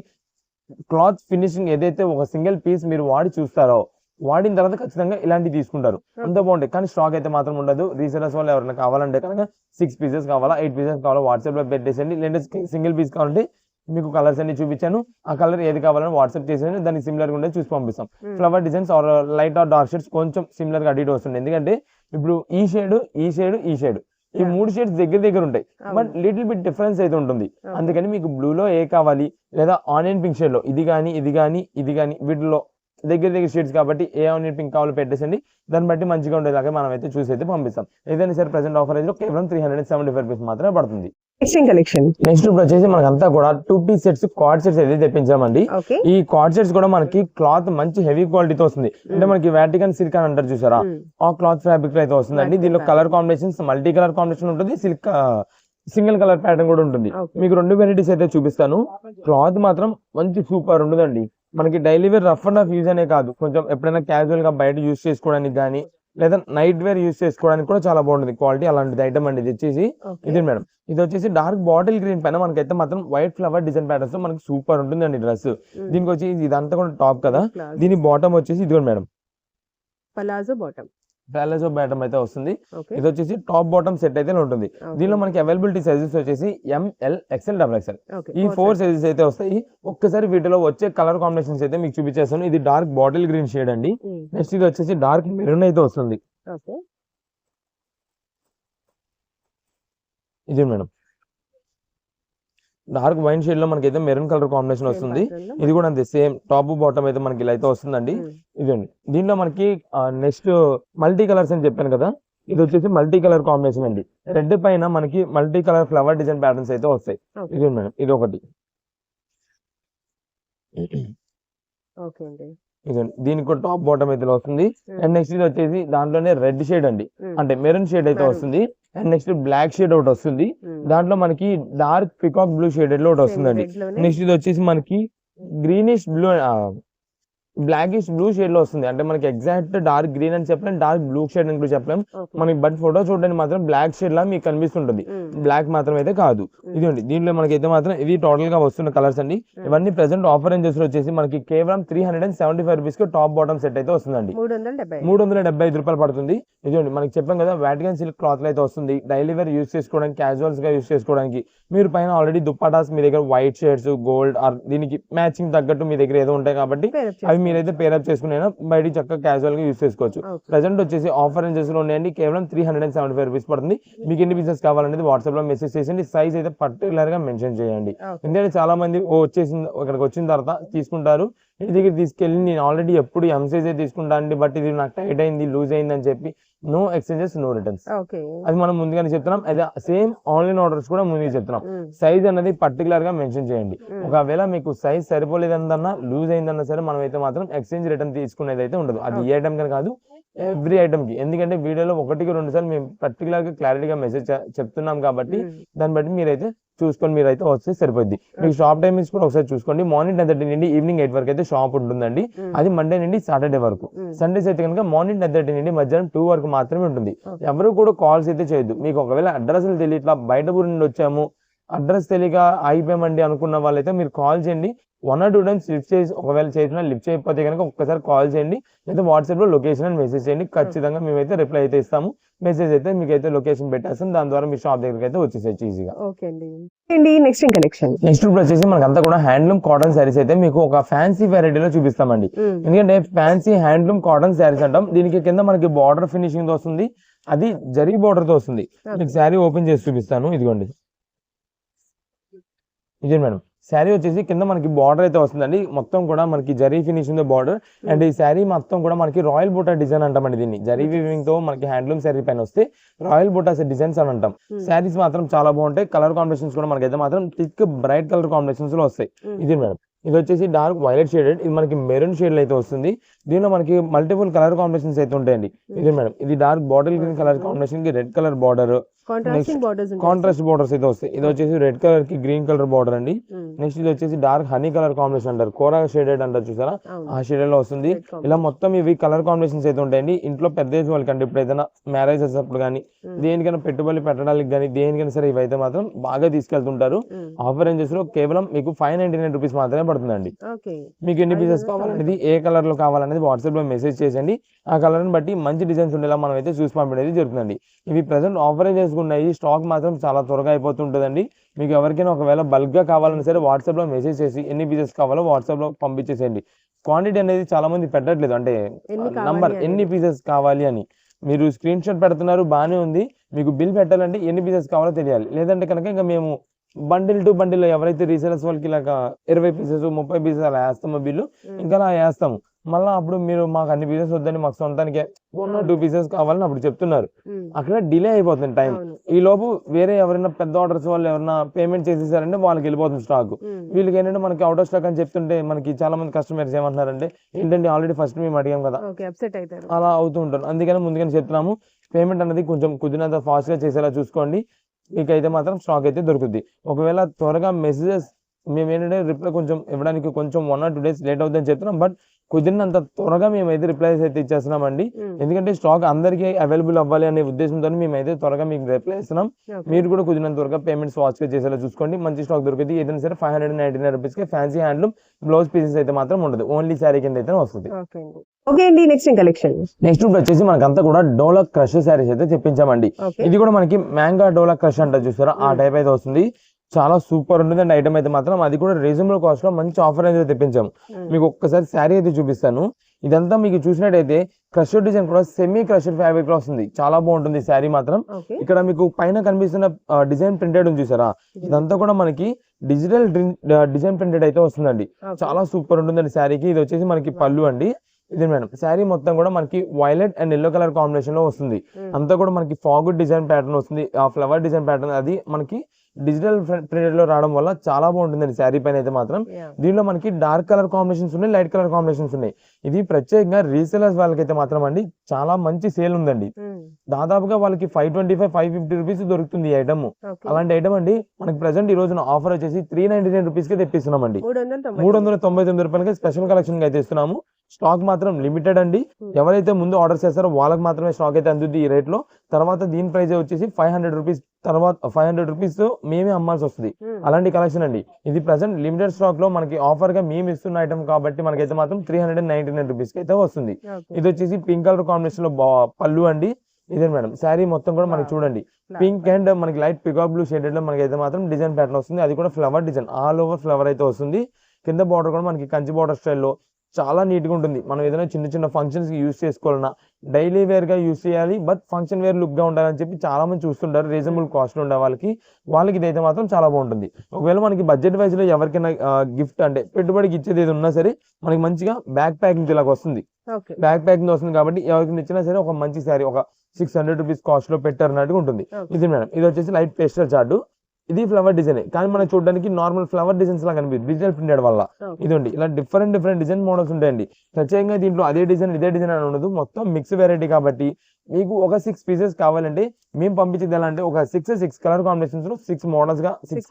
క్లాత్ ఫినిషింగ్ ఏదైతే ఒక సింగిల్ పీస్ మీరు వాడి చూస్తారో వాడిన తర్వాత ఖచ్చితంగా ఇలాంటివి తీసుకుంటారు. అంత బాగుంటాయి. కానీ స్టాక్ అయితే మాత్రం ఉండదు. రీసెలర్స్ వాళ్ళు ఎవరైనా కావాలంటే కనుక 6 పీసెస్ కావాలా 8 పీసెస్ కావాలా వాట్సాప్ లో పెట్టేసండి. లేదంటే సింగిల్ పీస్ కావాలంటే మీకు కలర్స్ అన్ని చూపించాను. ఆ కలర్ ఏది కావాలని వాట్సాప్ చేసేయండి. దానికి సిమిలర్ గా ఉండే చూసి పంపిస్తాం. Flower designs or light or dark shades కొంచెం సిమిలర్ గా అడిట్ వస్తుంది. ఎందుకంటే ఇప్పుడు ఈ షేడ్ ఈ 3 షేడ్స్ దగ్గర ఉంటాయి. బట్ లిటిల్ బిట్ డిఫరెన్స్ అయితే ఉంటుంది. అందుకని మీకు బ్లూలో ఏ కావాలి లేదా ఆనియన్ పింక్ షేడ్ లో ఇది కానీ వీటిలో దగ్గర షేడ్స్ కాబట్టి ఏ ఆనియన్ పింక్ కావాలో పెట్టేసండి. దాన్ని బట్టి మంచిగా ఉండేదాకా మనం అయితే చూసి అయితే పంపిస్తాం. ఏదైనా సరే ప్రెసెంట్ ఆఫర్ లో కేవలం 375 రూపీస్ మాత్రమే పడుతుంది. నెక్స్ట్ ఇప్పుడు వచ్చేసి మనకంతా కూడా 2 పీస్ సెట్స్ కార్డ్ సెట్స్ అయితే తెప్పించామండి. ఈ కార్డ్ సెట్స్ కూడా మనకి క్లాత్ మంచి హెవీ క్వాలిటీతో వస్తుంది. అంటే మనకి వాటికన్ సిల్క్ అని అంటారు చూసారా, ఆ క్లాత్ ఫ్యాబ్రిక్ అయితే వస్తుందండి. దీనిలో colour combinations multi colour combination ఉంటుంది. సిల్క్ సింగిల్ కలర్ ప్యాటర్న్ కూడా ఉంటుంది. మీకు 2 వెరైటీస్ అయితే చూపిస్తాను. క్లాత్ మాత్రం మంచి సూపర్ ఉంటుందండి. మనకి daily wear rough and rough use అనే కాదు, కొంచెం ఎప్పుడైనా క్యాజువల్ గా బయట యూజ్ చేసుకోవడానికి కానీ లేదా నైట్ వేర్ యూజ్ చేసుకోవడానికి కూడా చాలా బాగుంటుంది. క్వాలిటీ అలాంటిది ఐటమ్ అండి. ఇది వచ్చేసి ఇది మేడం, ఇది వచ్చేసి డార్క్ బాటిల్ గ్రీన్ పైన మనకైతే మాత్రం వైట్ ఫ్లవర్ డిజైన్ ప్యాటర్న్స్ తో మనకి సూపర్ ఉంటుందండి డ్రెస్. దీనికి వచ్చి ఇదంతా కూడా టాప్ కదా, దీని బాటమ్ వచ్చేసి ఇదిగోండి మేడం ప్యాలెజో బాటమ్ అయితే వస్తుంది. ఇది వచ్చేసి టాప్ బాటమ్ సెట్ అయితే ఉంటుంది. దీనిలో మనకి అవైలబిలిటీ సైజెస్ వచ్చేసి ML XL XXL ఈ 4 సైజెస్ అయితే వస్తాయి. ఒక్కసారి వీటిలో వచ్చే కలర్ కాంబినేషన్స్ అయితే మీకు చూపించేస్తాను. ఇది డార్క్ బాటిల్ గ్రీన్ షేడ్ అండి. నెక్స్ట్ ఇది వచ్చేసి డార్క్ మెరూన్ అయితే వస్తుంది. ఇది మేడం డార్క్ వైన్ షేడ్ లో మనకైతే మెరూన్ కలర్ కాంబినేషన్ వస్తుంది. ఇది కూడా అంతే సేమ్ టాప్ బాటమ్ అయితే మనకి ఇలా అయితే వస్తుందండి. ఇదండి దీనిలో మనకి నెక్స్ట్ మల్టీ కలర్స్ అని చెప్పాను కదా, ఇది వచ్చేసి మల్టీ కలర్ కాంబినేషన్ అండి. రెడ్ పైన మనకి multi colour flower design patterns అయితే వస్తాయి. ఇది మేడం ఇది ఒకటి. ఇదండి దీనికి కూడా టాప్ బాటమ్ అయితే వస్తుంది. అండ్ నెక్స్ట్ ఇది వచ్చేసి దాంట్లోనే రెడ్ షేడ్ అండి, అంటే మెరూన్ షేడ్ అయితే వస్తుంది. అండ్ నెక్స్ట్ బ్లాక్ షేడ్ ఒకటి వస్తుంది, దాంట్లో మనకి డార్క్ పికాక్ బ్లూ షేడెడ్ లో ఒకటి వస్తుందండి. నెక్స్ట్ ఇది వచ్చేసి మనకి greenish blue blackish blue shade లో వస్తుంది. అంటే మనకి ఎగ్జాక్ట్ డార్క్ గ్రీన్ అని చెప్పలేం, డార్క్ బ్లూ షేడ్ అని కూడా చెప్పలేం. మనకి బట్ ఫోటో చూడడానికి మాత్రం బ్లాక్ షేడ్ లా మీకు కనిపిస్తుంటుంది, బ్లాక్ మాత్రం అయితే కాదు. ఇదిగోండి దీంట్లో మనకి అయితే మాత్రం ఇది టోటల్ గా వస్తున్న కలర్స్ అండి. ఇవన్నీ ప్రెసెంట్ ఆఫర్ రేంజెస్ లో వచ్చేసి మనకి కేవలం 375 రూపీస్ కి టాప్ బాటమ్ సెట్ అయితే వస్తుందండి. 375 రూపాయలు పడుతుంది. ఇదిగోండి మనకి చెప్పాం కదా వాటికన్ సిల్క్ క్లాత్ అయితే వస్తుంది, డైలీ వేర్ యూస్ చేసుకోవడానికి, క్యాజువల్స్ గా యూస్ చేసుకోవడానికి. మీరు పైన ఆల్రెడీ దుప్పటాస్ మీ దగ్గర వైట్ షేడ్స్ గోల్డ్ ఆర్ దీనికి మ్యాచింగ్ తగ్గట్టు మీ దగ్గర ఏదో ఉంటాయి కాబట్టి అవి మీరైతే పేరప్ చేసుకునే బయట చక్కగా క్యాజువల్ గా యూస్ చేసుకోవచ్చు. ప్రెసెంట్ వచ్చేసి ఆఫర్ రేంజెస్ లో ఉన్నాయండి, కేవలం 375 రూపీస్ పడుతుంది. మీకు ఎన్ని పీసెస్ కావాలనేది వాట్సాప్ లో మెసేజ్ చేయండి, సైజ్ అయితే పర్టికులర్ గా మెన్షన్ చేయండి. ఎందుకంటే చాలా మంది వచ్చేసింది ఇక్కడికి వచ్చిన తర్వాత తీసుకుంటారు, ఇంటి దగ్గర తీసుకెళ్ళి నేను ఆల్రెడీ ఎప్పుడు ఎం సైజ్ తీసుకుంటాను బట్ ఇది నాకు టైట్ అయింది లూజ్ అయింది అని చెప్పి నో ఎక్స్చేంజెస్ నో రిటర్న్స్. అది మనం ముందుగానే చెప్తున్నాం. అదే సేమ్ ఆన్లైన్ ఆర్డర్స్ కూడా ముందుగా చెప్తున్నాం, సైజ్ అనేది పర్టికులర్ గా మెన్షన్ చేయండి. ఒకవేళ మీకు సైజ్ సరిపోలేదన్నా లూజ్ అయిందన్నా సరే మనం అయితే మాత్రం ఎక్స్చేంజ్ రిటర్న్ తీసుకునేది అయితే ఉండదు. అది ఏ ఐటమ్ కానీ కాదు, ఎవ్రీ ఐటమ్ కి. ఎందుకంటే వీడియోలో 1-2 సార్లు మేము పర్టికులర్ గా క్లారిటీగా మెసేజ్ చెప్తున్నాం కాబట్టి దాన్ని బట్టి మీరైతే చూసుకొని మీరైతే వస్తే సరిపోద్ది. మీకు షాప్ టైమింగ్స్ కూడా ఒకసారి చూసుకోండి. మార్నింగ్ 10:30 నుండి ఈవినింగ్ 8 వరకు అయితే షాప్ ఉంటుందండి. అది మండే నుండి సాటర్డే వరకు. సండేస్ అయితే కనుక మార్నింగ్ 10:30 నుండి మధ్యాహ్నం 2 వరకు మాత్రమే ఉంటుంది. ఎవరు కూడా కాల్స్ అయితే చేయొద్దు. మీకు ఒకవేళ అడ్రస్ తెలియ ఇట్లా బయట ఊరు నుండి వచ్చాము అడ్రస్ తెలియక ఆగిపోయామండి అనుకున్న వాళ్ళైతే మీరు కాల్ చేయండి. 1 or 2 times లిఫ్ట్ చేసి ఒకవేళ చేసినా లిఫ్ట్ చేయకపోతే కనుక ఒక్కసారి కాల్ చేయండి, లేదా వాట్సాప్ లో లొకేషన్ అని మెసేజ్ చేయండి. ఖచ్చితంగా మేమైతే రిప్లై అయితే ఇస్తాము. మెసేజ్ అయితే మీకు అయితే లొకేషన్ పెట్టేస్తాం, దాని ద్వారా మీ షాప్ దగ్గరికి అయితే వచ్చేసేయచ్చు ఈజీగా. నెక్స్ట్ ఇప్పుడు వచ్చేసి మనకంతా కూడా హ్యాండ్లూమ్ కాటన్ శారీస్ అయితే మీకు ఒక ఫ్యాన్సీ వెరైటీలో చూపిస్తామండి. ఎందుకంటే ఫ్యాన్సీ హ్యాండ్లూమ్ కాటన్ శారీస్ అంటాం. దీనికి కింద మనకి బార్డర్ ఫినిషింగ్ తో వస్తుంది, అది జరీ బార్డర్ తో వస్తుంది. మీకు శారీ ఓపెన్ చేసి చూపిస్తాను. ఇదిగోండి ఇదే మేడం శారీ వచ్చేసి కింద మనకి బార్డర్ అయితే వస్తుందండి, మొత్తం కూడా మనకి జరీ ఫినిషింగ్ బార్డర్. అండ్ ఈ శారీ మొత్తం కూడా మనకి రాయల్ బూటా డిజైన్ అంటామండి. దీన్ని జరీ వీవింగ్ తో మనకి హ్యాండ్లూమ్ శారీ పైన వస్తే రాయల్ బూటాస్ డిజైన్స్ అని అంటాం. శారీస్ మాత్రం చాలా బాగుంటాయి. కలర్ కాంబినేషన్స్ కూడా మనకైతే మాత్రం థిక్ బ్రైట్ కలర్ కాంబినేషన్స్ లో వస్తాయి. ఇది మేడం ఇది వచ్చేసి డార్క్ వైలెట్ షేడెడ్, ఇది మనకి మెరూన్ షేడ్ అయితే వస్తుంది. దీనిలో మనకి మల్టిపుల్ కలర్ కాంబినేషన్స్ అయితే ఉంటాయండి. ఇది మేడం ఇది dark bottle green colour combination కి red colour border, contrast borders అయితే వస్తాయి. ఇది వచ్చేసి రెడ్ కలర్ కి గ్రీన్ కలర్ బార్డర్ అండి. నెక్స్ట్ ఇది వచ్చేసి డార్క్ హనీ కలర్ కాంబినేషన్ అంటారు, కోరా షేడెడ్ అంటారు చూసారా, ఆ షేడెడ్ లో వస్తుంది. ఇలా మొత్తం ఇవి కలర్ కాంబినేషన్స్ అయితే ఉంటాయండి. ఇంట్లో పెద్ద ఏజ్ వాళ్ళకి ఇప్పుడు ఏదైనా మ్యారేజెస్ అప్పుడు కానీ దేనికైనా పెట్టుబడి పెట్టడానికి కానీ దేనికైనా సరే ఇవైతే మాత్రం బాగా తీసుకెళ్తుంటారు. ఆఫర్ రేంజెస్ లో కేవలం మీకు 599 రూపీస్ మాత్రమే పడుతుందండి. మీకు ఎన్ని పీసెస్ కావాలనేది ఏ కలర్ లో కావాలనేది వాట్సాప్ లో మెసేజ్ చేయండి. ఆ కలర్ ని బట్టి మంచి డిజైన్స్ ఉండేలా మనం అయితే చూసి పంపించేది జరుగుతుందండి. ఇవి ప్రెసెంట్ ఆఫర్ రేంజెస్ ఉన్నాయి, స్టాక్ మాత్రం చాలా త్వరగా అయిపోతుంటుందండి. మీకు ఎవరికైనా ఒకవేళ బల్క్ గా కావాలన్నా సరే వాట్సాప్ లో మెసేజ్ చేసి ఎన్ని పీసెస్ కావాలో వాట్సాప్ లో పంపించేసేయండి. క్వాంటిటీ అనేది చాలా మంది పెట్టట్లేదు, అంటే నంబర్ ఎన్ని పీసెస్ కావాలి అని. మీరు స్క్రీన్ షాట్ పెడుతున్నారు బాగానే ఉంది, మీకు బిల్ పెట్టాలంటే ఎన్ని పీసెస్ కావాలో తెలియాలి. లేదంటే కనుక ఇంకా మేము బండిల్ టు బండిల్ ఎవరైతే రీసేలర్స్ వాళ్ళకి ఇలాగా 20 పీసెస్ 30 పీసెస్ అలా వేస్తామో బిల్లు ఇంకా అలా వేస్తాము. మళ్ళీ అప్పుడు మీరు మాకు అన్ని పీసెస్ వద్దని మాకు సొంతానికి 1 or 2 పీసెస్ కావాలని అప్పుడు చెప్తున్నారు. అక్కడ డిలే అయిపోతుంది టైం. ఈ లోపు వేరే ఎవరైనా పెద్ద ఆర్డర్స్ వాళ్ళు ఎవరైనా పేమెంట్ చేసేసారంటే వాళ్ళకి వెళ్ళిపోతుంది స్టాక్. వీళ్ళకి ఏంటంటే మనకి అవుట్ ఆఫ్ స్టాక్ అని చెప్తుంటే మనకి చాలా మంది కస్టమర్స్ ఏమంటున్నారంటే ఏంటంటే ఆల్రెడీ ఫస్ట్ మేము అడిగాం కదా, అలా అవుతూ ఉంటారు. అందుకని ముందుగానే చెప్తున్నాము పేమెంట్ అనేది కొంచెం కుదిరినంత ఫాస్ట్ గా చేసేలా చూసుకోండి, మీకైతే మాత్రం స్టాక్ అయితే దొరుకుతుంది. ఒకవేళ త్వరగా మెసేజెస్ మేము ఏంటంటే రిప్లై కొంచెం ఇవ్వడానికి కొంచెం 1 or 2 days లేట్ అవుతుందని చెప్తున్నాం, బట్ కుదిరినంత త్వరగా మేమైతే రిప్లైస్ అయితే ఇచ్చేస్తున్నామండి. ఎందుకంటే స్టాక్ అందరికీ అవైలబుల్ అవ్వాలి అనే ఉద్దేశంతో మేమైతే త్వరగా మీకు రిప్లై ఇస్తున్నాం. మీరు కూడా కుదిరినంత త్వరగా పేమెంట్స్ ఫాస్ట్ గా చేసేలా చూసుకోండి, మంచి స్టాక్ దొరుకుతుంది. ఏదైనా సరే 599 రూపీస్ కి ఫ్యాన్సీ హ్యాండ్లూమ్ బ్లౌజ్ పీసెస్ అయితే మాత్రం ఉండదు, ఓన్లీ శారీ కింద అయితే వస్తుంది. నెక్స్ట్ వచ్చేసి మనకంతా కూడా డోలా క్రష్ శారీస్ అయితే తెప్పించామండి. ఇది కూడా మనకి మ్యాంగో డోలా క్రష్ అంటారు చూసారా, ఆ టైప్ అయితే వస్తుంది. చాలా సూపర్ ఉంటుంది అండి ఐటమ్ అయితే మాత్రం. అది కూడా రీజనబుల్ కాస్ట్ లో మంచి ఆఫర్ అయితే తెప్పించాము. మీకు ఒక్కసారి శారీ అయితే చూపిస్తాను. ఇదంతా మీకు చూసినట్టయితే క్రషర్ డిజైన్ కూడా సెమీ క్రషర్ ఫ్యాబ్రిక్ లో వస్తుంది, చాలా బాగుంటుంది శారీ మాత్రం. ఇక్కడ మీకు పైన కనిపిస్తున్న డిజైన్ ప్రింటెడ్ ఉంది చూసారా, ఇదంతా కూడా మనకి డిజిటల్ డిజైన్ ప్రింటెడ్ అయితే వస్తుందండి. చాలా సూపర్ ఉంటుందండి శారీకి. ఇది వచ్చేసి మనకి పళ్ళు అండి. ఇది మేడం శారీ మొత్తం కూడా మనకి violet and yellow colour combination లో వస్తుంది. అంతా కూడా మనకి ఫాగ్ డిజైన్ ప్యాటర్న్ వస్తుంది, ఆ ఫ్లవర్ డిజైన్ ప్యాటర్న్ అది మనకి డిజిటల్ ప్రింటెడ్ లో రావడం వల్ల చాలా బాగుంటుందండి శారీ పైన అయితే మాత్రం. దీనిలో మనకి డార్క్ కలర్ కాంబినేషన్స్ ఉన్నాయి, లైట్ కలర్ కాంబినేషన్స్ ఉన్నాయి. ఇది ప్రత్యేకంగా రీసేలర్స్ వాళ్ళకైతే మాత్రం అండి చాలా మంచి సేల్ ఉందండి. దాదాపుగా వాళ్ళకి 525, 550 రూపీస్ దొరుకుతుంది ఈ ఐటమ్. అలాంటి ఐటమ్ అండి మనకి ప్రెసెంట్ ఈ రోజున ఆఫర్ వచ్చేసి 399 రూపీస్ కి తెప్పిస్తున్నామండి. 399 రూపాయలకి స్పెషల్ కలెక్షన్ అయితే ఇస్తున్నాము. స్టాక్ మాత్రం లిమిటెడ్ అండి. ఎవరైతే ముందు ఆర్డర్ చేస్తారో వాళ్ళకి మాత్రమే స్టాక్ అయితే అందుద్ది ఈ రేట్ లో. తర్వాత దీని ప్రైస్ వచ్చేసి 500 రూపీస్, తర్వాత 500 రూపీస్ తో మేమే అమ్మాల్సి వస్తుంది. అలాంటి కలెక్షన్ అండి. ఇది ప్రెసెంట్ లిమిటెడ్ స్టాక్ లో మనకి ఆఫర్ గా మేము ఇస్తున్న ఐటమ్ కాబట్టి మనకైతే మాత్రం 399 రూపీస్ కి అయితే వస్తుంది. ఇది వచ్చేసి పింక్ కలర్ కాంబినేషన్ లో పళ్ళు అండి. ఇదే మేడం శారీ మొత్తం కూడా మనకి చూడండి పింక్ అండ్ మనకి లైట్ పికాక్ బ్లూ షేడెడ్ లో మనకి అయితే మాత్రం డిజైన్ ప్యాటర్న్ వస్తుంది. అది కూడా flower design, all over flower అయితే వస్తుంది. కింద బార్డర్ కూడా మనకి కంచి బార్డర్ స్టైల్లో చాలా నీట్ గా ఉంటుంది. మనం ఏదైనా చిన్న చిన్న ఫంక్షన్స్ కి యూస్ చేసుకోవాలన్నా, డైలీ వేర్ గా యూస్ చేయాలి, బట్ ఫంక్షన్ వేర్ లుక్ గా ఉండాలని చెప్పి చాలా మంది చూస్తుంటారు. రీజనబుల్ కాస్ట్ ఉండే వాళ్ళకి ఇదైతే మాత్రం చాలా బాగుంటుంది. ఒకవేళ మనకి బడ్జెట్ వైజ్ లో ఎవరికైనా గిఫ్ట్ అంటే పెట్టుబడికి ఇచ్చేది ఏది ఉన్నా సరే మనకి మంచిగా బ్యాక్ ప్యాకింగ్ ఇలాగ వస్తుంది. బ్యాక్ ప్యాకింగ్ వస్తుంది కాబట్టి ఎవరికి ఇచ్చినా సరే ఒక మంచి శారీ ఒక 600 రూపీస్ కాస్ట్ లో పెట్టారన్నట్టుగా ఉంటుంది. ఇది మేడం, ఇది వచ్చేసి లైట్ పేస్టల్ చార్ట్. ఇది ఫ్లవర్ డిజైన్ కానీ మనం చూడడానికి నార్మల్ ఫ్లవర్ డిజైన్స్ లాగా కనిపిస్తుంది డిజిటల్ ప్రింటెడ్ వల్ల. ఇదండి ఇలా డిఫరెంట్ డిజైన్ మోడల్స్ ఉంటాయండి. ప్రత్యేకంగా దీంట్లో అదే డిజైన్ ఇదే డిజైన్ అని ఉండదు, మొత్తం మిక్స్ వెరైటీ కాబట్టి మీకు ఒక 6 పీసెస్ కావాలంటే మేము పంపించేది ఎలా అంటే ఒక 6 కలర్ కాంబినేషన్స్ లో 6 మోడల్స్ గా 6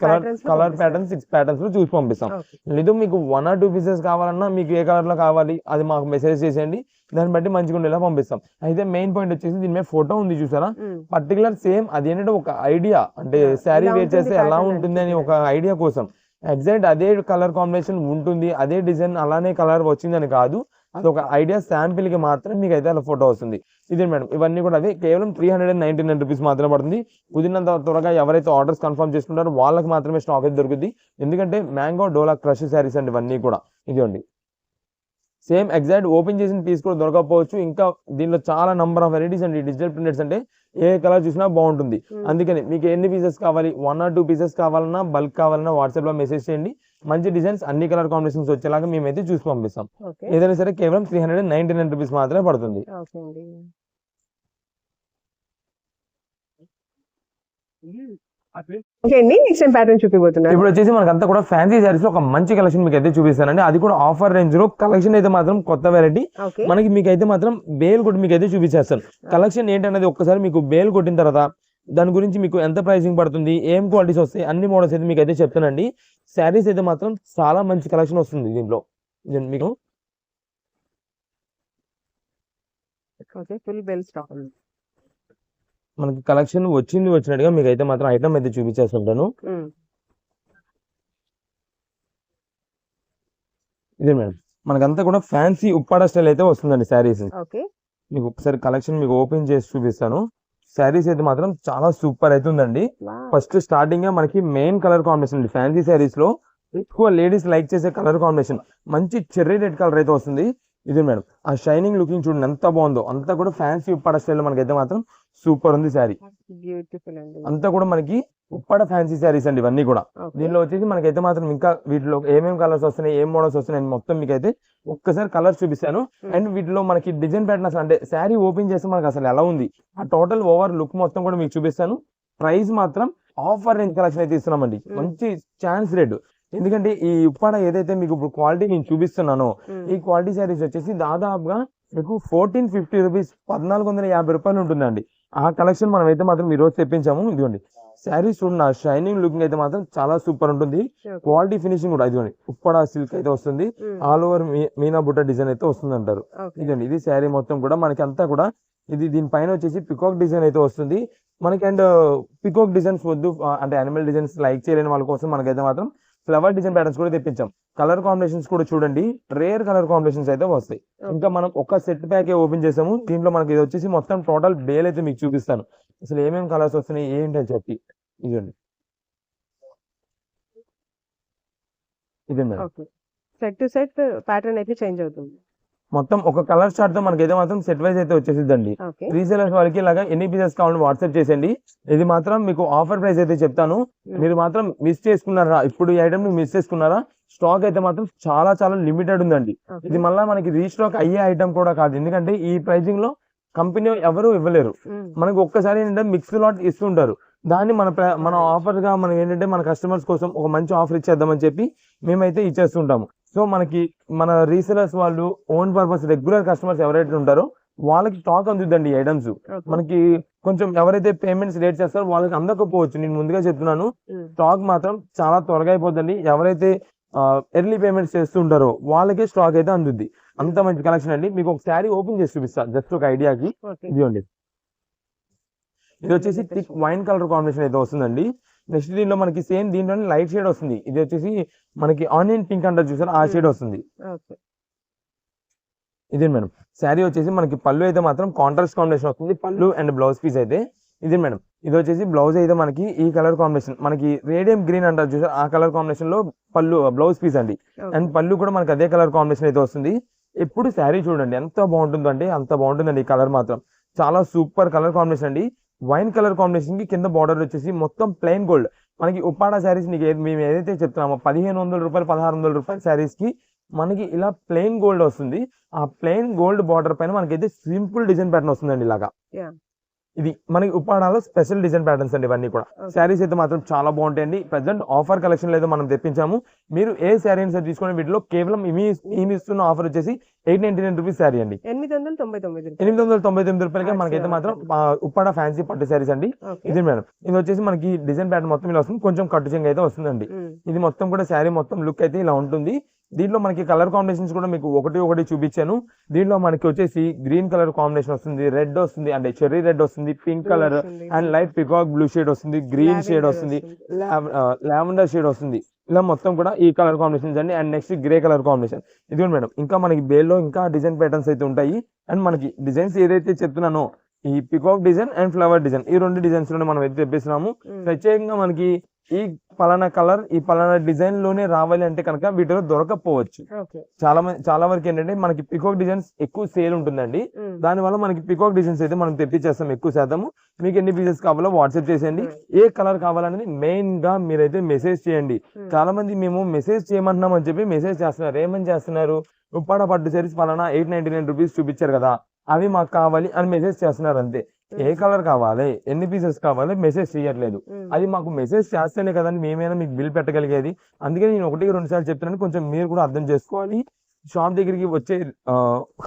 కలర్ ప్యాటర్న్స్ 6 ప్యాటర్న్స్ లో చూసి పంపిస్తాం. లేదు మీకు 1 or 2 పీసెస్ కావాలన్నా మీకు ఏ కలర్ లో కావాలి అది మాకు మెసేజ్ చేసేయండి, దాన్ని బట్టి మంచిగా ఉండేలా పంపిస్తాం. అయితే మెయిన్ పాయింట్ వచ్చేసి దీని మీద ఫోటో ఉంది చూసారా, పర్టికులర్ సేమ్ అదేంటంటే ఒక ఐడియా అంటే శారీ వేర్ చేస్తే ఎలా ఉంటుంది అని ఒక ఐడియా కోసం ఎగ్జాక్ట్ అదే కలర్ కాంబినేషన్ ఉంటుంది, అదే డిజైన్ అలానే కలర్ వచ్చిందని కాదు, అది ఒక ఐడియా శాంపిల్ కి మాత్రం మీకు అయితే అలా ఫోటో వస్తుంది. ఇదే మేడం, ఇవన్నీ కూడా అదే కేవలం 399 రూపీస్ మాత్రమే పడుతుంది. కుదిరినంత త్వరగా ఎవరైతే ఆర్డర్స్ కన్ఫర్మ్ చేసుకుంటారో వాళ్ళకి మాత్రమే స్టాక్ అయితే దొరుకుతుంది. ఎందుకంటే మ్యాంగో డోలా క్రష్ శారీస్ అండి ఇవన్నీ కూడా. ఇదిగోండి సేమ్ ఎగ్జాక్ట్ ఓపెన్ చేసిన పీస్ కూడా దొరకకపోవచ్చు. ఇంకా దీనిలో చాలా నంబర్ ఆఫ్ వెరైటీస్ అండి. డిజిటల్ ప్రింటెడ్స్ అంటే ఏ కలర్ చూసినా బాగుంటుంది. అందుకని మీకు ఎన్ని పీసెస్ కావాలి, 1 or 2 పీసెస్ కావాలన్నా బల్క్ కావాలన్నా వాట్సాప్ లో మెసేజ్ చేయండి. మంచి డిజైన్స్ అన్ని కలర్ కాంబినేషన్స్ వచ్చేలాగా మేమైతే చూసి పంపిస్తాం. ఏదైనా సరే కేవలం 399 రూపీస్ మాత్రమే పడుతుంది. ఇప్పుడు వచ్చేసి మనకంతా కూడా ఫ్యాన్సీ శారీస్ లో ఒక మంచి కలెక్షన్ మీకు అయితే చూపిస్తానండి. అది కూడా ఆఫర్ రేంజ్ లో కలెక్షన్ అయితే మాత్రం కొత్త వెరైటీ మనకి మీకు అయితే మాత్రం బేల్ కొట్టి మీకు అయితే చూపించేస్తాను. కలెక్షన్ ఏంటనేది ఒక్కసారి మీకు బేల్ కొట్టిన తర్వాత దాని గురించి మీకు ఎంత ప్రైసింగ్ పడుతుంది, ఏం క్వాలిటీస్ వస్తాయి, అన్ని మోడల్స్ అయితే మీకు అయితే చెప్తానండి. శారీస్ అయితే మాత్రం చాలా మంచి కలెక్షన్ వస్తుంది దీంట్లో మీకు. ఫుల్ బెల్ స్టాక్ మనకి కలెక్షన్ వచ్చినట్టుగా మీకు అయితే మాత్రం ఐటమ్ అయితే చూపించేస్తుంటాను. ఇదే మేడం, మనకంతా కూడా ఫ్యాన్సీ ఉప్పాడ స్టైల్ అయితే వస్తుందండి శారీస్. మీకు ఒకసారి కలెక్షన్ మీకు ఓపెన్ చేసి చూపిస్తాను. శారీస్ అయితే మాత్రం చాలా సూపర్ అయితే ఉందండి. ఫస్ట్ స్టార్టింగ్ గా మనకి main colour combination fancy saris లో ఎక్కువ లేడీస్ లైక్ చేసే కలర్ కాంబినేషన్ మంచి చెర్రీ రెడ్ కలర్ అయితే వస్తుంది. ఇది మేడం, ఆ షైనింగ్ లుకింగ్ చూడండి ఎంత బాగుందో. అంతా కూడా ఫ్యాన్సీ ఉప్పాడ స్టైల్ మనకైతే మాత్రం సూపర్ ఉంది శారీ. అంతా కూడా మనకి ఉప్పాడ ఫ్యాన్సీ శారీస్ అండి ఇవన్నీ కూడా. దీనిలో వచ్చేసి మనకైతే మాత్రం ఇంకా వీటిలో ఏమేమి కలర్స్ వస్తున్నాయి, ఏం మోడల్స్ వస్తున్నాయి మొత్తం మీకు అయితే ఒక్కసారి కలర్స్ చూపిస్తాను. అండ్ వీటిలో మనకి డిజైన్ ప్యాటర్న్స్ అంటే శారీ ఓపెన్ చేస్తే మనకి అసలు ఎలా ఉంది ఆ టోటల్ ఓవర్ లుక్ మొత్తం కూడా మీకు చూపిస్తాను. ప్రైస్ మాత్రం ఆఫర్ రేంజ్ కలెక్షన్ అయితే ఇస్తున్నామండి, మంచి ఛాన్స్ రేట్. ఎందుకంటే ఈ ఉప్పాడ ఏదైతే మీకు ఇప్పుడు క్వాలిటీ నేను చూపిస్తున్నానో ఈ క్వాలిటీ శారీస్ వచ్చేసి దాదాపుగా మీకు 1450 రూపీస్ 1450 రూపాయలు ఉంటుందండి. ఆ కలెక్షన్ మనం అయితే మాత్రం ఈ రోజు తెప్పించాము. ఇదిగోండి శారీస్ చూడండి, ఆ షైనింగ్ లుకింగ్ అయితే మాత్రం చాలా సూపర్ ఉంటుంది. క్వాలిటీ ఫినిషింగ్ కూడా ఇదిగోండి ఉప్పాడ సిల్క్ అయితే వస్తుంది. ఆల్ ఓవర్ మీనా బుట్ట డిజైన్ అయితే వస్తుంది అంటారు. ఇదండి ఇది శారీ మొత్తం కూడా మనకి అంతా కూడా ఇది దీనిపైన వచ్చేసి పికాక్ డిజైన్ అయితే వస్తుంది మనకి. అండ్ పికాక్ డిజైన్స్ వద్దు అంటే యానిమల్ డిజైన్స్ లైక్ చేయలేని వాళ్ళ కోసం మనకైతే మాత్రం ఫ్లవర్ డిజైన్ ప్యాటర్న్స్ కూడా తెప్పించాం. కలర్ కాంబినేషన్స్ కూడా చూడండి రేర్ కలర్ కాంబినేషన్స్ అయితే వస్తాయి. ఇంకా మనం ఒక సెట్ ప్యాక్ ఓపెన్ చేసాము. దీంట్లో మనకి ఇది వచ్చేసి మొత్తం టోటల్ బేల్ అయితే మీకు చూపిస్తాను అసలు ఏమేమి కలర్స్ వస్తున్నాయి ఏంటి అని చెప్పి. ఇదండి సెట్ టు సెట్ ప్యాటర్న్ అయితే చేంజ్ అవుతుంది. మొత్తం ఒక కలర్ చార్ట్ తో మనకైతే మాత్రం సెట్ వైజ్ అయితే వచ్చేసిద్దండి. రీసేలర్స్ వాళ్ళకి ఇలాగా ఎన్ని పీసెస్ కావాలని వాట్సాప్ చేసేయండి. ఇది మాత్రం మీకు ఆఫర్ ప్రైస్ అయితే చెప్తాను, మీరు మాత్రం మిస్ చేసుకున్నారా, ఇప్పుడు ఈ ఐటమ్ మిస్ చేసుకున్నారా, స్టాక్ అయితే మాత్రం చాలా చాలా లిమిటెడ్ ఉందండి. ఇది మళ్ళీ మనకి రీస్టాక్ అయ్యే ఐటమ్ కూడా కాదు, ఎందుకంటే ఈ ప్రైసింగ్ లో కంపెనీ ఎవరు ఇవ్వలేరు. మనకి ఒక్కసారి ఏంటంటే మిక్స్ లాట్ ఇస్తుంటారు, దాన్ని మన ఆఫర్ గా మనం ఏంటంటే మన కస్టమర్స్ కోసం ఒక మంచి ఆఫర్ ఇచ్చేద్దామని చెప్పి మేమైతే ఇచ్చేస్తుంటాము. సో మనకి మన రీసెలర్స్ వాళ్ళు ఓన్ పర్పస్ రెగ్యులర్ కస్టమర్స్ ఎవరైతే ఉంటారో వాళ్ళకి స్టాక్ అందుద్దండి ఐటమ్స్. మనకి కొంచెం ఎవరైతే పేమెంట్స్ లేట్ చేస్తారో వాళ్ళకి అందకపోవచ్చు, నేను ముందుగా చెప్తున్నాను. స్టాక్ మాత్రం చాలా త్వరగా అయిపోద్దండి. ఎవరైతే ఎర్లీ పేమెంట్స్ చేస్తుంటారో వాళ్ళకే స్టాక్ అయితే అందుద్ది. అంత మంచి కలెక్షన్ అండి. మీకు ఒక శారీ ఓపెన్ చేసి చూపిస్తాను జస్ట్ ఒక ఐడియాకి. ఇదిగోండి, ఇది వచ్చేసి థిక్ వైన్ కలర్ కాంబినేషన్ అయితే వస్తుందండి. నెక్స్ట్ దీనిలో మనకి సేమ్ దీంట్లోనే లైట్ షేడ్ వస్తుంది. ఇది వచ్చేసి మనకి ఆనియన్ పింక్ అంటారు చూసారు, ఆ షేడ్ వస్తుంది. ఇదే మేడం శారీ వచ్చేసి మనకి పళ్ళు అయితే మాత్రం కాంట్రాస్ట్ కాంబినేషన్ వస్తుంది, పళ్ళు అండ్ బ్లౌజ్ పీస్ అయితే. ఇదే మేడం ఇది వచ్చేసి బ్లౌజ్ అయితే మనకి ఈ కలర్ కాంబినేషన్, మనకి రేడియం గ్రీన్ అంటారు చూసారు, ఆ కలర్ కాంబినేషన్ లో పళ్ళు బ్లౌజ్ పీస్ అండి. అండ్ పళ్ళు కూడా మనకి అదే కలర్ కాంబినేషన్ అయితే వస్తుంది. ఎప్పుడు శారీ చూడండి ఎంత బాగుంటుందో అంటే అంత బాగుంటుందండి. ఈ కలర్ మాత్రం చాలా సూపర్ కలర్ కాంబినేషన్ అండి. వైన్ కలర్ కాంబినేషన్ కి కింద బార్డర్ వచ్చేసి మొత్తం ప్లెయిన్ గోల్డ్. మనకి ఉప్పాడ శారీస్ నీకు మేము ఏదైతే చెప్తున్నామో 1500 రూపాయలు 1600 రూపాయల శారీస్ కి మనకి ఇలా ప్లెయిన్ గోల్డ్ వస్తుంది. ఆ ప్లెయిన్ గోల్డ్ బార్డర్ పైన మనకైతే సింపుల్ డిజైన్ ప్యాటర్న్ వస్తుందండి. ఇలాగా ఇది మనకి ఉప్పాడాలో స్పెషల్ డిజైన్ ప్యాటర్న్స్ అండి. ఇవన్నీ కూడా శారీస్ అయితే మాత్రం చాలా బాగుంటాయండి. ప్రెసెంట్ ఆఫర్ కలెక్షన్ అయితే మనం తెప్పించాము. మీరు ఏ శారీ అయినా తీసుకునే వీటిలో కేవలం మేము ఇస్తున్న ఆఫర్ వచ్చేసి 899 రూపీస్ శారీ అండి. 899 రూపాయలకి మనకైతే మాత్రం ఉప్పాడ ఫ్యాన్సీ పట్టు శారీస్ అండి. ఇది మేడం ఇది వచ్చేసి మనకి డిజైన్ ప్యాటర్న్ మొత్తం ఇలా వస్తుంది, కొంచెం కట్టు చెంగు అయితే వస్తుందండి. ఇది మొత్తం కూడా శారీ మొత్తం లుక్ అయితే ఇలా ఉంటుంది. దీంట్లో మనకి కలర్ కాంబినేషన్స్ కూడా మీకు ఒకటి చూపించాను. దీంట్లో మనకి వచ్చేసి గ్రీన్ కలర్ కాంబినేషన్ వస్తుంది, రెడ్ వస్తుంది అంటే చెర్రీ రెడ్ వస్తుంది, pink colour and light peacock blue shade వస్తుంది, గ్రీన్ షేడ్ వస్తుంది, లావెండర్ షేడ్ వస్తుంది. ఇలా మొత్తం కూడా ఈ కలర్ కాంబినేషన్స్ అండి. And next grey colour combination. ఇది మేడం ఇంకా మనకి బేల్లో ఇంకా డిజైన్ ప్యాటర్న్స్ అయితే ఉంటాయి. అండ్ మనకి డిజైన్స్ ఏదైతే చెప్తున్నానో ఈ peacock design and flower design, ఈ రెండు డిజైన్స్ లోనే మనం అయితే తెప్పిస్తున్నాము. ప్రత్యేకంగా మనకి ఈ పలానా కలర్ ఈ పలానా డిజైన్ లోనే రావాలి అంటే కనుక వీటిలో దొరకపోవచ్చు. చాలా వరకు ఏంటంటే మనకి పికాక్ డిజైన్స్ ఎక్కువ సేల్ ఉంటుందండి. దానివల్ల మనకి పికాక్ డిజైన్స్ అయితే మనం తెప్పించేస్తాం ఎక్కువ శాతం. మీకు ఎన్ని పీసెస్ కావాలో వాట్సాప్ చేసేయండి. ఏ కలర్ కావాలనేది మెయిన్ గా మీరైతే మెసేజ్ చేయండి. చాలా మంది మేము మెసేజ్ చేయమంటున్నాం అని చెప్పి మెసేజ్ చేస్తున్నారు. ఏమని చేస్తున్నారు, ఉప్పాడ పట్టు శారీస్ పలానా 899 రూపీస్ చూపించారు కదా, అవి మాకు కావాలి అని మెసేజ్ చేస్తున్నారు అంతే. ఏ కలర్ కావాలి ఎన్ని పీసెస్ కావాలి మెసేజ్ చేయట్లేదు. అది మాకు మెసేజ్ చేస్తేనే కదండి మేమైనా మీకు బిల్ పెట్టగలిగేది. అందుకే నేను 1-2 సార్లు చెప్తున్నాను, కొంచెం మీరు కూడా అర్థం చేసుకోవాలి. షాప్ దగ్గరికి వచ్చే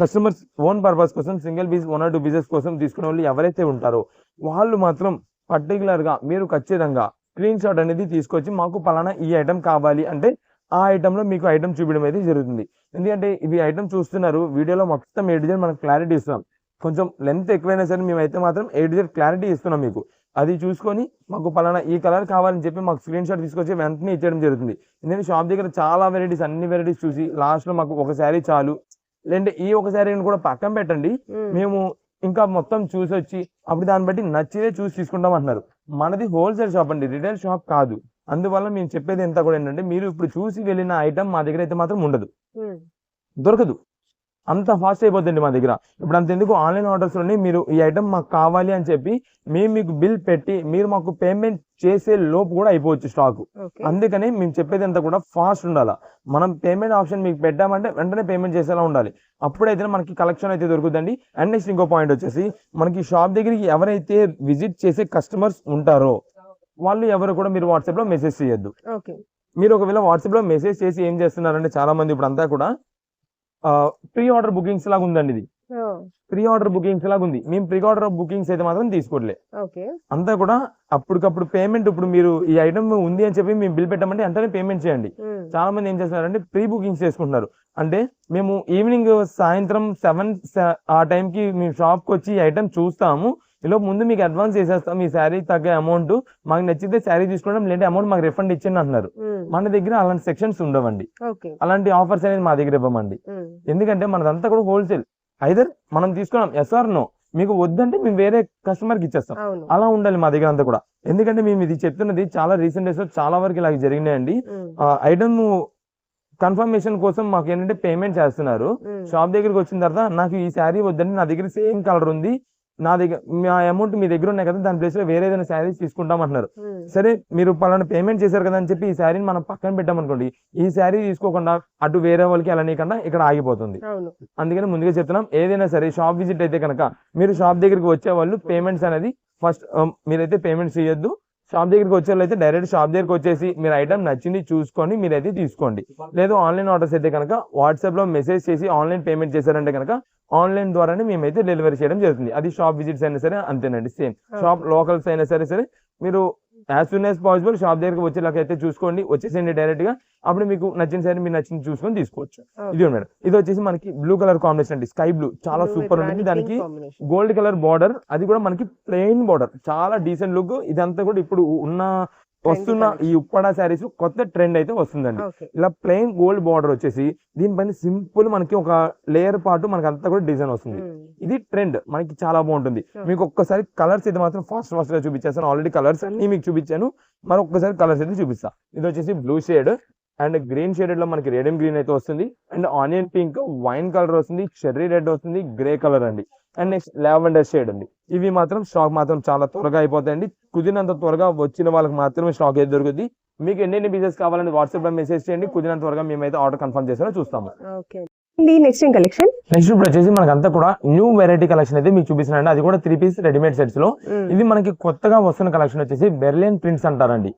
కస్టమర్స్ ఓన్ పర్పస్ కోసం సింగిల్ పీస్ 1 or 2 పీసెస్ కోసం తీసుకునే వాళ్ళు ఎవరైతే ఉంటారో వాళ్ళు మాత్రం పర్టికులర్ గా మీరు ఖచ్చితంగా స్క్రీన్ షాట్ అనేది తీసుకొచ్చి మాకు పలానా ఈ ఐటమ్ కావాలి అంటే ఆ ఐటమ్ లో మీకు ఐటమ్ చూపించడం అయితే జరుగుతుంది. ఎందుకంటే ఇవి ఐటమ్ చూస్తున్నారు వీడియోలో మొత్తం A to Z మనకు క్లారిటీ ఇస్తున్నాం. కొంచెం లెంత్ ఎక్కువైనా సరే మేమైతే మాత్రం A to Z క్లారిటీ ఇస్తున్నాం మీకు. అది చూసుకొని మాకు పలానా ఈ కలర్ కావాలని చెప్పి మాకు స్క్రీన్ షాట్ తీసుకొచ్చి వెంటనే ఇచ్చేయడం జరుగుతుంది. ఎందుకంటే షాప్ దగ్గర చాలా వెరైటీస్ అన్ని వెరైటీస్ చూసి లాస్ట్ లో మాకు ఒక శారీ చాలు, లేదంటే ఈ ఒక శారీని కూడా పక్కన పెట్టండి మేము ఇంకా మొత్తం చూసి వచ్చి అప్పుడు దాన్ని బట్టి నచ్చితే చూసి తీసుకుంటాం అంటున్నారు. మనది హోల్సేల్ షాప్ అండి, రిటైల్ షాప్ కాదు. అందువల్ల మేము చెప్పేది ఎంత కూడా ఏంటంటే మీరు ఇప్పుడు చూసి వెళ్ళిన ఐటమ్ మా దగ్గర అయితే మాత్రం ఉండదు, దొరకదు. అంత ఫాస్ట్ అయిపోతుంది మా దగ్గర. ఇప్పుడు అంత ఎందుకు ఆన్లైన్ ఆర్డర్స్ లోనే మీరు ఈ ఐటమ్ మాకు కావాలి అని చెప్పి మేము మీకు బిల్ పెట్టి మీరు మాకు పేమెంట్ చేసే లోపు కూడా అయిపోవచ్చు స్టాక్. అందుకని మేము చెప్పేది అంతా కూడా ఫాస్ట్ ఉండాలా. మనం పేమెంట్ ఆప్షన్ మీకు పెట్టామంటే వెంటనే పేమెంట్ చేసేలా ఉండాలి. అప్పుడైతే మనకి కలెక్షన్ అయితే దొరుకుతుంది. అండ్ నెక్స్ట్ ఇంకో పాయింట్ వచ్చేసి మనకి షాప్ దగ్గరికి ఎవరైతే విజిట్ చేసే కస్టమర్స్ ఉంటారో వాళ్ళు ఎవరు కూడా మీరు వాట్సాప్ లో మెసేజ్ చేయొద్దు. మీరు ఒకవేళ వాట్సాప్ లో మెసేజ్ చేసి ఏం చేస్తున్నారంటే చాలా మంది ఇప్పుడు అంతా కూడా ప్రీ ఆర్డర్ బుకింగ్స్ లాగా ఉందండి. ఇది ప్రీ ఆర్డర్ బుకింగ్స్ లాగా ఉంది. మేము ప్రీ ఆర్డర్ బుకింగ్స్ అయితే మాత్రం తీసుకోవట్లే. అంతా కూడా అప్పటికప్పుడు పేమెంట్. ఇప్పుడు మీరు ఈ ఐటమ్ ఉంది అని చెప్పి మేము బిల్ పెట్టామంటే వెంటనే పేమెంట్ చేయండి. చాలా మంది ఏం చేస్తున్నారంటే ప్రీ బుకింగ్స్ చేసుకుంటున్నారు. అంటే మేము ఈవినింగ్ సాయంత్రం 7 ఆ టైంకి మేము షాప్కి వచ్చి ఈ ఐటమ్ చూస్తాము, ఇలా ముందు మీకు అడ్వాన్స్ చేసేస్తాం, మీ శారీ తగ్గ అమౌంట్ మాకు నచ్చితే శారీ తీసుకోవడం, లేదంటే అమౌంట్ మాకు రిఫండ్ ఇచ్చింది అంటున్నారు. మన దగ్గర అలాంటి సెక్షన్స్ ఉండవండి, అలాంటి ఆఫర్స్ అనేది మా దగ్గర ఇవ్వమండి. ఎందుకంటే మనదంతా కూడా హోల్సేల్. ఐదర్ మనం తీసుకున్నాం SR నో, మీకు వద్దంటే మేము వేరే కస్టమర్ కి ఇచ్చేస్తాం. అలా ఉండాలి మా దగ్గర అంతా కూడా. ఎందుకంటే మేము ఇది చెప్తున్నది చాలా రీసెంట్ డేస్ లో చాలా వరకు ఇలా జరిగినాయండి. ఐటమ్ కన్ఫర్మేషన్ కోసం మాకు ఏంటంటే పేమెంట్ చేస్తున్నారు. షాప్ దగ్గరికి వచ్చిన తర్వాత నాకు ఈ శారీ వద్దండి, నా దగ్గర సేమ్ కలర్ ఉంది, నా దగ్గర మా అమౌంట్ మీ దగ్గర ఉన్నాయి కదా, దాని ప్లేస్ లో వేరే ఏదైనా శారీస్ తీసుకుంటాం అంటున్నారు. సరే మీరు పలానా పేమెంట్ చేశారు కదా అని చెప్పి ఈ శారీని మనం పక్కన పెట్టామనుకోండి, ఈ శారీ తీసుకోకుండా అటు వేరే వాళ్ళకి అలా నీకన్నా ఇక్కడ ఆగిపోతుంది. అందుకని ముందుగా చెప్తున్నాం, ఏదైనా సరే షాప్ విజిట్ అయితే కనుక మీరు షాప్ దగ్గరికి వచ్చే వాళ్ళు పేమెంట్స్ అనేది ఫస్ట్ మీరైతే పేమెంట్ చేయొద్దు. షాప్ దగ్గరికి వచ్చే అయితే డైరెక్ట్ షాప్ దగ్గరికి వచ్చేసి మీరు ఐటమ్ నచ్చింది చూసుకొని మీరైతే తీసుకోండి. లేదు ఆన్లైన్ ఆర్డర్స్ అయితే కనుక వాట్సాప్ లో మెసేజ్ చేసి ఆన్లైన్ పేమెంట్ చేశారంటే కనుక ఆన్లైన్ ద్వారానే మేమైతే డెలివరీ చేయడం జరుగుతుంది. అది షాప్ విజిట్స్ అయినా సరే అంతేనండి, సేమ్ షాప్ లోకల్స్ అయినా సరే మీరు as soon as possible shop దగ్గరికి వచ్చేలాగైతే చూసుకోండి, వచ్చేసేయండి డైరెక్ట్ గా. అప్పుడు మీకు నచ్చిన సరే మీరు నచ్చింది చూసుకొని తీసుకోవచ్చు. ఇది మేడం, ఇది వచ్చేసి మనకి బ్లూ కలర్ కాంబినేషన్ అండి, స్కై బ్లూ చాలా సూపర్ ఉంటుంది. దానికి గోల్డ్ కలర్ బార్డర్, అది కూడా మనకి ప్లెయిన్ బార్డర్, చాలా డీసెంట్ లుక్. ఇదంతా కూడా ఇప్పుడు వస్తున్న ఈ ఉప్పాడ శారీస్ కొత్త ట్రెండ్ అయితే వస్తుందండి. ఇలా ప్లెయిన్ గోల్డ్ బార్డర్ వచ్చేసి దీనిపైన సింపుల్ మనకి ఒక లేయర్ పాటు మనకి అంతా కూడా డిజైన్ వస్తుంది. ఇది ట్రెండ్ మనకి చాలా బాగుంటుంది. మీకు ఒక్కసారి కలర్స్ అయితే మాత్రం ఫాస్ట్ గా చూపించేస్తాను. ఆల్రెడీ కలర్స్ అన్ని మీకు చూపించాను, మరి ఒక్కసారి కలర్స్ అయితే చూపిస్తా. ఇది వచ్చేసి blue shade and green shaded లో మనకి రేడియం గ్రీన్ అయితే వస్తుంది, and onion pink, wine colour వస్తుంది, చెర్రీ రెడ్ వస్తుంది, గ్రే కలర్ అండి, అండ్ నెక్స్ట్ లావెండర్ షేడ్ అండి. ఇవి మాత్రం స్టాక్ మాత్రం చాలా త్వరగా అయిపోతాయండి. కుదిరినంత త్వరగా వచ్చిన వాళ్ళకి మాత్రమే స్టాక్ అయితే దొరుకుతుంది. మీకు ఎన్ని పీసెస్ కావాలని వాట్సాప్ లో మెసేజ్ చేయండి, కుదిరినంత త్వరగా మేమైతే ఆర్డర్ కన్ఫర్మ్ చేసారో చూస్తాము. నెక్స్ట్ కలెక్షన్ ఇప్పుడు వచ్చేసి మనకి అంతా కూడా న్యూ వెరైటీ కలెక్షన్ అయితే మీకు చూపిస్తున్నాండి. అది కూడా 3 పీస్ రెడీమేడ్ సెట్స్ లో. ఇది మనకి కొత్తగా వస్తున్న కలెక్షన్ వచ్చేసి బెర్లియన్ ప్రింట్స్ అంటారండి.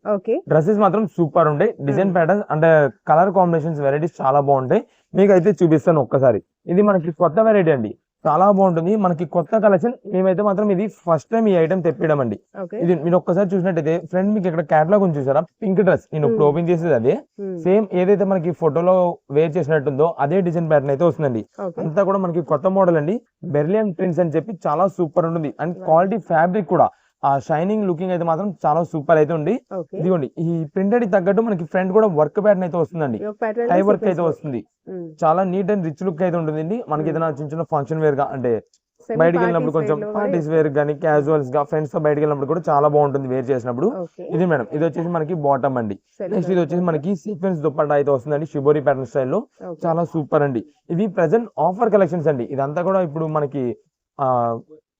డ్రెస్సెస్ మాత్రం సూపర్ ఉంటాయి, డిజైన్ ప్యాటర్న్స్ అంటే కలర్ కాంబినేషన్స్ వెరైటీస్ చాలా బాగుంటాయి. మీకు అయితే చూపిస్తాను ఒక్కసారి. ఇది మనకి కొత్త వెరైటీ అండి, చాలా బాగుంటుంది. మనకి కొత్త కలెక్షన్. మేమైతే మాత్రం ఇది ఫస్ట్ టైం ఈ ఐటమ్ తెప్పియడం అండి. ఇది మీరు ఒక్కసారి చూసినట్టయితే ఫ్రెండ్ మీకు ఇక్కడ క్యాటలాగ్ ఉంది చూసారా, పింక్ డ్రెస్ నేను ఇప్పుడు ఓపెన్ చేసేది అదే సేమ్ ఏదైతే మనకి ఫోటోలో వేర్ చేసినట్టుందో అదే డిజైన్ ప్యాటర్న్ అయితే వస్తుందండి. అంతా కూడా మనకి కొత్త మోడల్ అండి, బెర్లియన్ ప్రింట్స్ అని చెప్పి చాలా సూపర్ ఉంటుంది. అండ్ క్వాలిటీ ఫ్యాబ్రిక్ కూడా ఆ షైనింగ్ లుకింగ్ అయితే మాత్రం చాలా సూపర్ అయితే ఉంది. ఇదిగోండి ఈ ప్రింటెడ్ తగ్గట్టు మనకి ఫ్రంట్ కూడా వర్క్ ప్యాటర్న్ అయితే వస్తుందండి, టై వర్క్ అయితే వస్తుంది. చాలా నీట్ అండ్ రిచ్ లుక్ అయితే ఉంటుంది. మనకి ఏదైనా చిన్న చిన్న ఫంక్షన్ వేర్ గా అంటే బయటకి వెళ్ళినప్పుడు కొంచెం పార్టీస్ వేర్ గానీ క్యాజువల్స్ గా ఫ్రెండ్స్ తో బయటకి వెళ్ళినప్పుడు కూడా చాలా బాగుంటుంది వేర్ చేసినప్పుడు. ఇది మేడం, ఇది వచ్చేసి మనకి బాటమ్ అండి. నెక్స్ట్ ఇది వచ్చేసి మనకి సీక్వెన్స్ దుపట్టా అయితే వస్తుందండి, షిబోరి ప్యాటర్న్ స్టైల్లో, చాలా సూపర్ అండి. ఇది ప్రెసెంట్ ఆఫర్ కలెక్షన్స్ అండి. ఇదంతా కూడా ఇప్పుడు మనకి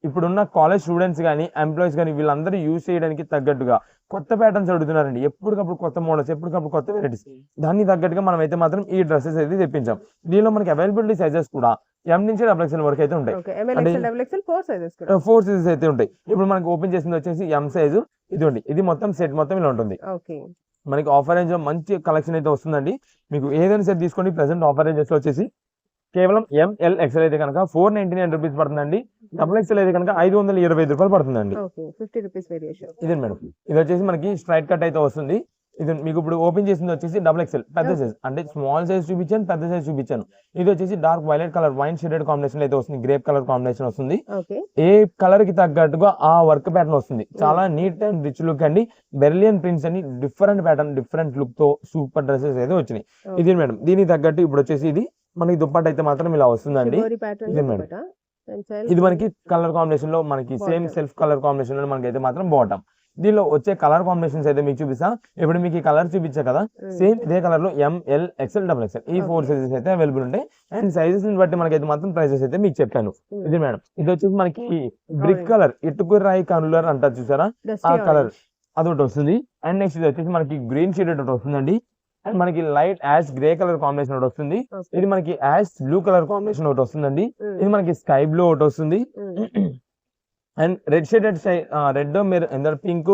ఇప్పుడున్న కాలేజ్ స్టూడెంట్స్ కానీ ఎంప్లాయీస్ కానీ వీళ్ళందరూ యూజ్ చేయడానికి తగ్గట్టుగా కొత్త ప్యాటర్న్స్ అడుగుతున్నారండి. ఎప్పటికప్పుడు కొత్త మోడల్స్, ఎప్పటికప్పుడు కొత్త వెరైటీస్. దాన్ని తగ్గట్టుగా మనం అయితే మాత్రం ఈ డ్రెస్సెస్ అయితే తెప్పించాం. దీనిలో మనకి అవైలబిలిటీ సైజెస్ కూడా M నుంచి XXL వరకు అయితే ఉంటాయి. 4 సైజెస్ అయితే ఉంటాయి. ఇప్పుడు మనకి ఓపెన్ చేసింది వచ్చేసి M సైజు. ఇదిగోండి, ఇది మొత్తం సెట్ మొత్తం ఇలా ఉంటుంది. మనకి ఆఫర్ రేంజ్ లో మంచి కలెక్షన్ అయితే వస్తుందండి. మీకు ఏదైనా సెట్ తీసుకోండి. ప్రెసెంట్ ఆఫర్ రేంజెస్ లో వచ్చేసి కేవలం ML XL అయితే కనుక 499 రూపీస్ పడుతుందండి. XXL అయితే కనుక 525 రూపాయలు పడుతుందండి. ఇది మేడం, ఇది వచ్చేసి మనకి స్ట్రైట్ కట్ అయితే వస్తుంది. ఇది మీకు ఇప్పుడు ఓపెన్ చేసింది వచ్చేసి XXL పెద్ద సైజ్, అంటే స్మాల్ సైజ్ చూపించాను, పెద్ద సైజ్ చూపించాను. ఇది వచ్చేసి dark violet colour wine shaded combination అయితే వస్తుంది, గ్రేప్ కలర్ కాంబినేషన్ వస్తుంది. ఏ కలర్ కి తగ్గట్టుగా ఆ వర్క్ ప్యాటర్న్ వస్తుంది. చాలా నీట్ అండ్ రిచ్ లుక్ అండి. బెర్లియన్ ప్రింట్స్ అని డిఫరెంట్ ప్యాటర్న్ డిఫరెంట్ లుక్ తో సూపర్ డ్రెస్సెస్ అయితే వచ్చినాయి. ఇది మేడం, దీనికి తగ్గట్టు ఇప్పుడు వచ్చేసి ఇది మనకి దుప్పట్ట అయితే మాత్రం ఇలా వస్తుందండి. ఇది మేడం, ఇది మనకి కలర్ కాంబినేషన్ లో మనకి సేమ్ సెల్ఫ్ కలర్ కాంబినేషన్ లో మనకి అయితే మాత్రం బాటమ్. దీనిలో వచ్చే కలర్ కాంబినేషన్స్ అయితే మీకు చూపిస్తా. ఇప్పుడు మీకు ఈ కలర్ చూపించా కదా, సేమ్ ఇదే కలర్ లో ML XL XXL ఈ 4 సైజెస్ అయితే అవైలబుల్ ఉంటాయి. అండ్ సైజెస్ ని బట్టి మనకైతే మాత్రం ప్రైసెస్ అయితే మీకు చెప్పాను. ఇది మేడం, ఇది వచ్చేసి మనకి బ్రిక్ కలర్ ఇటుకు రాయి కలర్ అంటారు చూసారా, ఆ కలర్ అదొకటి వస్తుంది. అండ్ నెక్స్ట్ ఇది వచ్చేసి మనకి గ్రీన్ షేడ్ ఒకటి వస్తుందండి. అండ్ మనకి light ash grey colour combination ఒకటి వస్తుంది. ఇది మనకి యాష్ బ్లూ కలర్ కాంబినేషన్ ఒకటి వస్తుందండి. ఇది మనకి స్కై బ్లూ ఒకటి వస్తుంది. And red shaded red maroon pink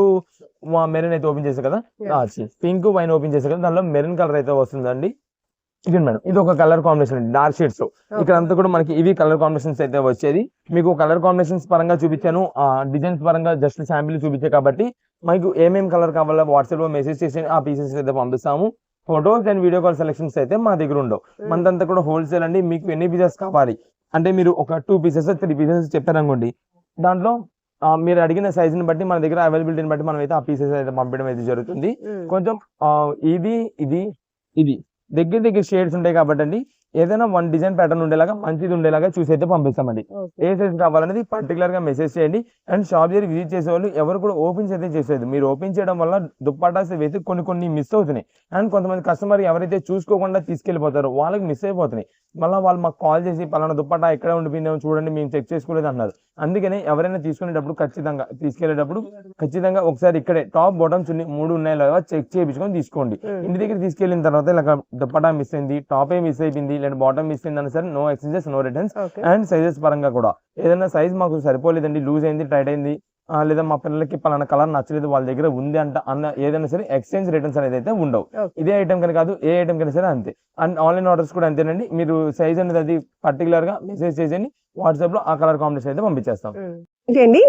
maroon అయితే ఓపెన్ చేసా కదా, పింక్ వైన్ ఓపెన్ చేసా కదా, దానిలో మెరూన్ కలర్ అయితే వస్తుందండి. ఇది మేడం, ఇది ఒక కలర్ కాంబినేషన్ అండి, డార్క్ షేడ్స్. ఇక్కడ అంతా కూడా మనకి ఇవి కలర్ కాంబినేషన్స్ అయితే వచ్చేది. మీకు కలర్ కాంబినేషన్స్ పరంగా చూపించాను, డిజైన్స్ పరంగా జస్ట్ శాంపిల్ చూపించాయి కాబట్టి మీకు ఏమేమి కలర్ కావాలో వాట్సాప్ లో మెసేజ్ చేసి ఆ పీసెస్ అయితే పంపిస్తాము. Photos and video call selections అయితే మా దగ్గర ఉండవు. మనదంతా కూడా హోల్సేల్ అండి. మీకు ఎన్ని పీసెస్ కావాలి అంటే మీరు ఒక 2 పీసెస్ 3 పీసెస్ చెప్పారనుకోండి, దాంట్లో మీరు అడిగిన సైజ్ ని బట్టి మన దగ్గర అవైలబిలిటీని బట్టి మనం అయితే ఆ పీసెస్ అయితే పంపించడం అయితే జరుగుతుంది. కొంచెం ఇది దగ్గర షేడ్స్ ఉంటాయి కాబట్టి అండి, ఏదైనా 1 డిజైన్ ప్యాటర్న్ ఉండేలాగా మంచిది ఉండేలాగా చూసి అయితే పంపిస్తామండి. ఏ సైజ్ కావాలనేది పర్టికులర్ గా మెసేజ్ చేయండి. అండ్ షాప్ దగ్గర విజిట్ చేసే వాళ్ళు ఎవరు కూడా ఓపెన్స్ అయితే చేసేది. మీరు ఓపెన్ చేయడం వల్ల దుప్పటాస్ వేసి కొన్ని మిస్ అవుతున్నాయి. అండ్ కొంతమంది కస్టమర్ ఎవరైతే చూసుకోకుండా తీసుకెళ్లిపోతారో వాళ్ళకి మిస్ అయిపోతున్నాయి. మళ్ళీ వాళ్ళు మాకు కాల్ చేసి పలానా దుప్పటా ఎక్కడ ఉండిపోయిందేమో చూడండి, మేము చెక్ చేసుకోలేదు అన్నారు. అందుకని ఎవరైనా తీసుకునేటప్పుడు ఖచ్చితంగా ఒకసారి ఇక్కడే టాప్ బాటమ్ చున్నీ 3 ఉన్నాయో లేవో చెక్ చేయించుకొని తీసుకోండి. ఇంటి దగ్గర తీసుకెళ్లిన తర్వాత ఇలా దుప్పటా మిస్ అయింది, టాప్ మిస్ అయిపోయింది, లేదా బాటమ్ మిస్ అయింది అని సరే no exchanges no returns. And sizes పరంగా కూడా ఏదైనా సైజ్ మాకు సరిపోలేదండి, లూజ్ అయింది, టైట్ అయింది, లేదా మా పిల్లలకి పలానా కలర్ నచ్చలేదు వాళ్ళ దగ్గర ఉంది అన్న ఏదైనా సరే ఎక్స్చేంజ్ రిటర్న్స్ అనేది అయితే ఉండవు. ఇదే ఐటమ్ కనుక కాదు, ఏ ఐటమ్ కైనా సరే అంతే. అండ్ ఆన్లైన్ ఆర్డర్స్ కూడా అంతేనండి. మీరు సైజ్ అనేది అది పర్టికులర్ గా మెసేజ్ చేసి వాట్సాప్ లో ఆ కలర్ కాంబినేషన్ అయితే పంపించేస్తాం.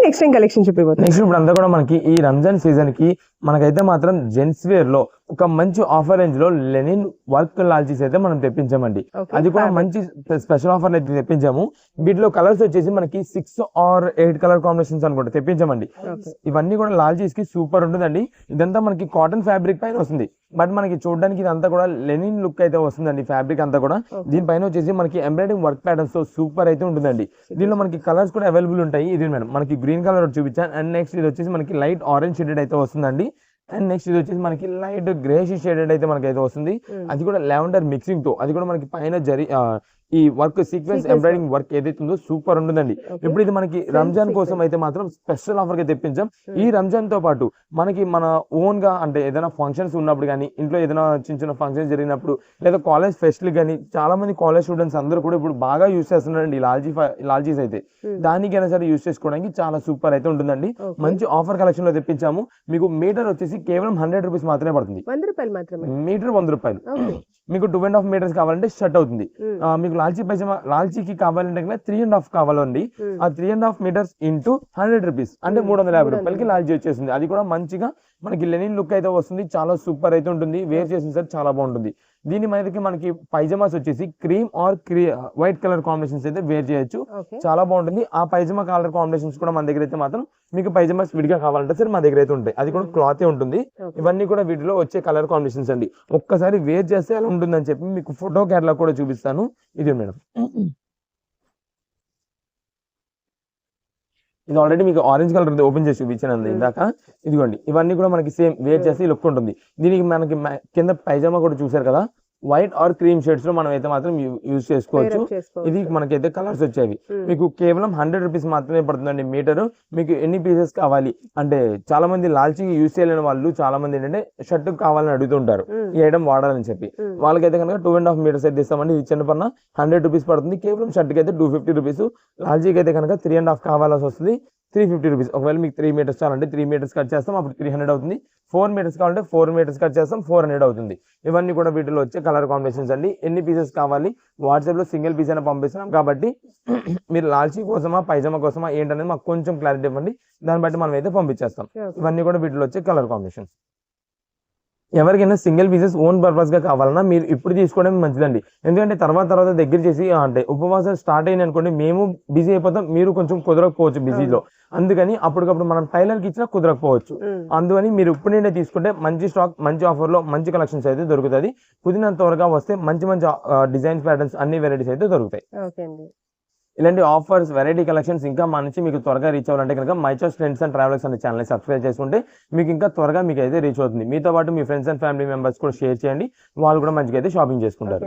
నెక్స్ట్ టైం కలెక్షన్ చెప్పిపోతుంది. నెక్స్ట్ ఇప్పుడు అంతా కూడా మనకి ఈ రంజాన్ సీజన్ కి మనకైతే మాత్రం జెంట్స్ వేర్ లో ఒక మంచి ఆఫర్ రేంజ్ లో లెనిన్ వర్క్ లాల్చీస్ అయితే మనం తెప్పించామండి. అది కూడా మంచి స్పెషల్ ఆఫర్ అయితే తెప్పించాము. వీటిలో కలర్స్ వచ్చేసి మనకి 6 or 8 కలర్ కాంబినేషన్స్ అనుకుంటా తెప్పించామండి. ఇవన్నీ కూడా లాల్చీస్ కి సూపర్ ఉంటుందండి. ఇదంతా మనకి కాటన్ ఫ్యాబ్రిక్ పైన వస్తుంది. బట్ మనకి చూడడానికి ఇదంతా కూడా లెనిన్ లుక్ అయితే వస్తుందండి. ఫ్యాబ్రిక్ అంతా కూడా దీనిపైన వచ్చేసి మనకి ఎంబ్రాయిడింగ్ వర్క్ ప్యాటర్న్స్ తో సూపర్ అయితే ఉంటుందండి. దీనిలో మనకి కలర్స్ కూడా అవైలబుల్ ఉంటాయి. ఇది మేడం మనకి గ్రీన్ కలర్ చూపించాను. అండ్ నెక్స్ట్ ఇది వచ్చేసి మనకి లైట్ ఆరెంజ్ షేడెడ్ అయితే వస్తుందండి. అండ్ నెక్స్ట్ ఇది వచ్చేసి మనకి లైట్ గ్రేష్ షేడెడ్ అయితే మనకి అయితే వస్తుంది. అది కూడా లావెండర్ మిక్సింగ్ తో, అది కూడా మనకి పైన ఈ వర్క్ సీక్వెన్స్ ఎంబ్రాయిడింగ్ వర్క్ ఏదైతే ఉందో సూపర్ ఉంటుందండి. ఇప్పుడు ఇది మనకి రంజాన్ కోసం అయితే మాత్రం స్పెషల్ ఆఫర్ గా తెప్పించాం. ఈ రంజాన్ తో పాటు మనకి మన ఓన్ గా అంటే ఏదైనా ఫంక్షన్స్ ఉన్నప్పుడు కానీ, ఇంట్లో ఏదైనా చిన్న చిన్న ఫంక్షన్స్ జరిగినప్పుడు, లేదా కాలేజ్ ఫెస్ట్లు కానీ, చాలా మంది కాలేజ్ స్టూడెంట్స్ అందరూ కూడా ఇప్పుడు బాగా యూజ్ చేస్తున్నారండి లాల్జీస్ అయితే. దానికైనా సరే యూజ్ చేసుకోవడానికి చాలా సూపర్ అయితే ఉంటుందండి. మంచి ఆఫర్ కలెక్షన్ లో తెప్పించాము. మీకు మీటర్ వచ్చేసి కేవలం 100 రూపీస్ మాత్రమే పడుతుంది. మీటర్ 100 రూపాయలు. మీకు 2.5 మీటర్స్ కావాలంటే షర్ట్ అవుతుంది. మీకు లాల్చీకి కావాలంటే 3.5 కావాలండి. ఆ 3.5 మీటర్స్ ఇంటూ 100 రూపీస్ అంటే 350 రూపాయలకి లాల్చీ వచ్చేసింది. అది కూడా మంచిగా మనకి లెనిన్ లుక్ అయితే వస్తుంది. చాలా సూపర్ అయితే ఉంటుంది. వేర్ చేసిన సార్ చాలా బాగుంటుంది. దీని మీదకి మనకి పైజమాస్ వచ్చేసి cream or white colour combinations అయితే వేర్ చేయొచ్చు. చాలా బాగుంటుంది. ఆ పైజమా కలర్ కాంబినేషన్స్ కూడా మన దగ్గర అయితే మాత్రం మీకు పైజమాస్ విడిగా కావాలంటే సరే మా దగ్గర అయితే ఉంటాయి. అది కూడా క్లాత్ ఉంటుంది. ఇవన్నీ కూడా వీటిలో వచ్చే కలర్ కాంబినేషన్స్ అండి. ఒక్కసారి వేర్ చేస్తే ఎలా ఉంటుందని చెప్పి మీకు ఫోటో కేరళ కూడా చూపిస్తాను. ఇది మేడం, ఇది ఆల్రెడీ మీకు ఆరెంజ్ కలర్ ఓపెన్ చేసి చూపించాను ఇందాక. ఇదిగోండి, ఇవన్నీ కూడా మనకి సేమ్ వేర్ చేసి లుక్ ఉంటుంది. దీనికి మనకి కింద పైజామా కూడా చూసారు కదా, వైట్ ఆర్ క్రీమ్ షేడ్స్ లో మనం అయితే మాత్రం యూజ్ చేసుకోవచ్చు. ఇది మనకైతే కలర్స్ వచ్చేవి. మీకు కేవలం 100 రూపీస్ మాత్రమే పడుతుందండి మీటర్. మీకు ఎన్ని పీసెస్ కావాలి అంటే, చాలా మంది లాల్చీ యూజ్ చేయలేని వాళ్ళు చాలా మంది ఏంటంటే షర్ట్ కావాలని అడుగుతుంటారు ఈ ఐటమ్ వాడాలని చెప్పి. వాళ్ళకైతే కనుక 2.5 మీటర్స్ అయితే ఇస్తామండి. ఇది చిన్న పన్న 100 రూపీస్ పడుతుంది. కేవలం షర్ట్కి అయితే 250 రూపీస్. లాల్చీకి అయితే కనుక 3.5 కావాల్సి వస్తుంది, 350 రూపీస్. ఒకవేళ మీకు 3 మీటర్స్ కావాలంటే 3 మీటర్స్ కట్ చేస్తాం, అప్పుడు 300 అవుతుంది. 4 మీటర్స్ కావాలంటే 4 మీటర్స్ కట్ చేస్తాం, 400 అవుతుంది. ఇవన్నీ కూడా వీటిలో వచ్చే కలర్ కాంబినేషన్స్ అండి. ఎన్ని పీసెస్ కావాలి వాట్సాప్ లో సింగిల్ పీస్ అయినా పంపిస్తున్నాం కాబట్టి మీరు లాల్చీ కోసమా పైజామా కోసమా ఏంటనేది మాకు కొంచెం క్లారిటీ ఇవ్వండి. దాన్ని బట్టి మనం అయితే పంపించేస్తాం. ఇవన్నీ కూడా వీటిలో వచ్చే కలర్ కాంబినేషన్స్. ఎవరికైనా సింగిల్ పీసెస్ ఓన్ పర్పస్ గా కావాలన్నా మీరు ఇప్పుడు తీసుకోవడం మంచిదండి. ఎందుకంటే తర్వాత దగ్గర చేసి అంటే ఉపవాసం స్టార్ట్ అయింది అనుకోండి, మేము బిజీ అయిపోతాం, మీరు కొంచెం కుదరకపోవచ్చు బిజీలో. అందుకని అప్పటికప్పుడు మనం టైలర్కి ఇచ్చినా కుదరకపోవచ్చు. అందుకని మీరు ఇప్పుడు నుండే తీసుకుంటే మంచి స్టాక్, మంచి ఆఫర్ లో మంచి కలెక్షన్స్ అయితే దొరుకుతుంది. కుదిరినంత త్వరగా వస్తే మంచి డిజైన్స్, ప్యాటర్న్స్ అన్ని వెరైటీస్ అయితే దొరుకుతాయి. ఇలాంటి ఆఫర్స్, వెరైటీ కలెక్షన్స్ ఇంకా మా నుంచి మీకు త్వరగా రీచ్ అవ్వాలంటే కనుక my choice trends and travellers అనే ఛానల్ సబ్స్క్రైబ్ చేసుకుంటే మీకు ఇంకా త్వరగా మీకు అయితే రీచ్ అవుతుంది. మీతో పాటు మీ ఫ్రెండ్స్ అండ్ ఫ్యామిలీ మెంబర్స్ కూడా షేర్ చేయండి. వాళ్ళు కూడా మంచిగా అయితే షాపింగ్ చేసుకుంటారు.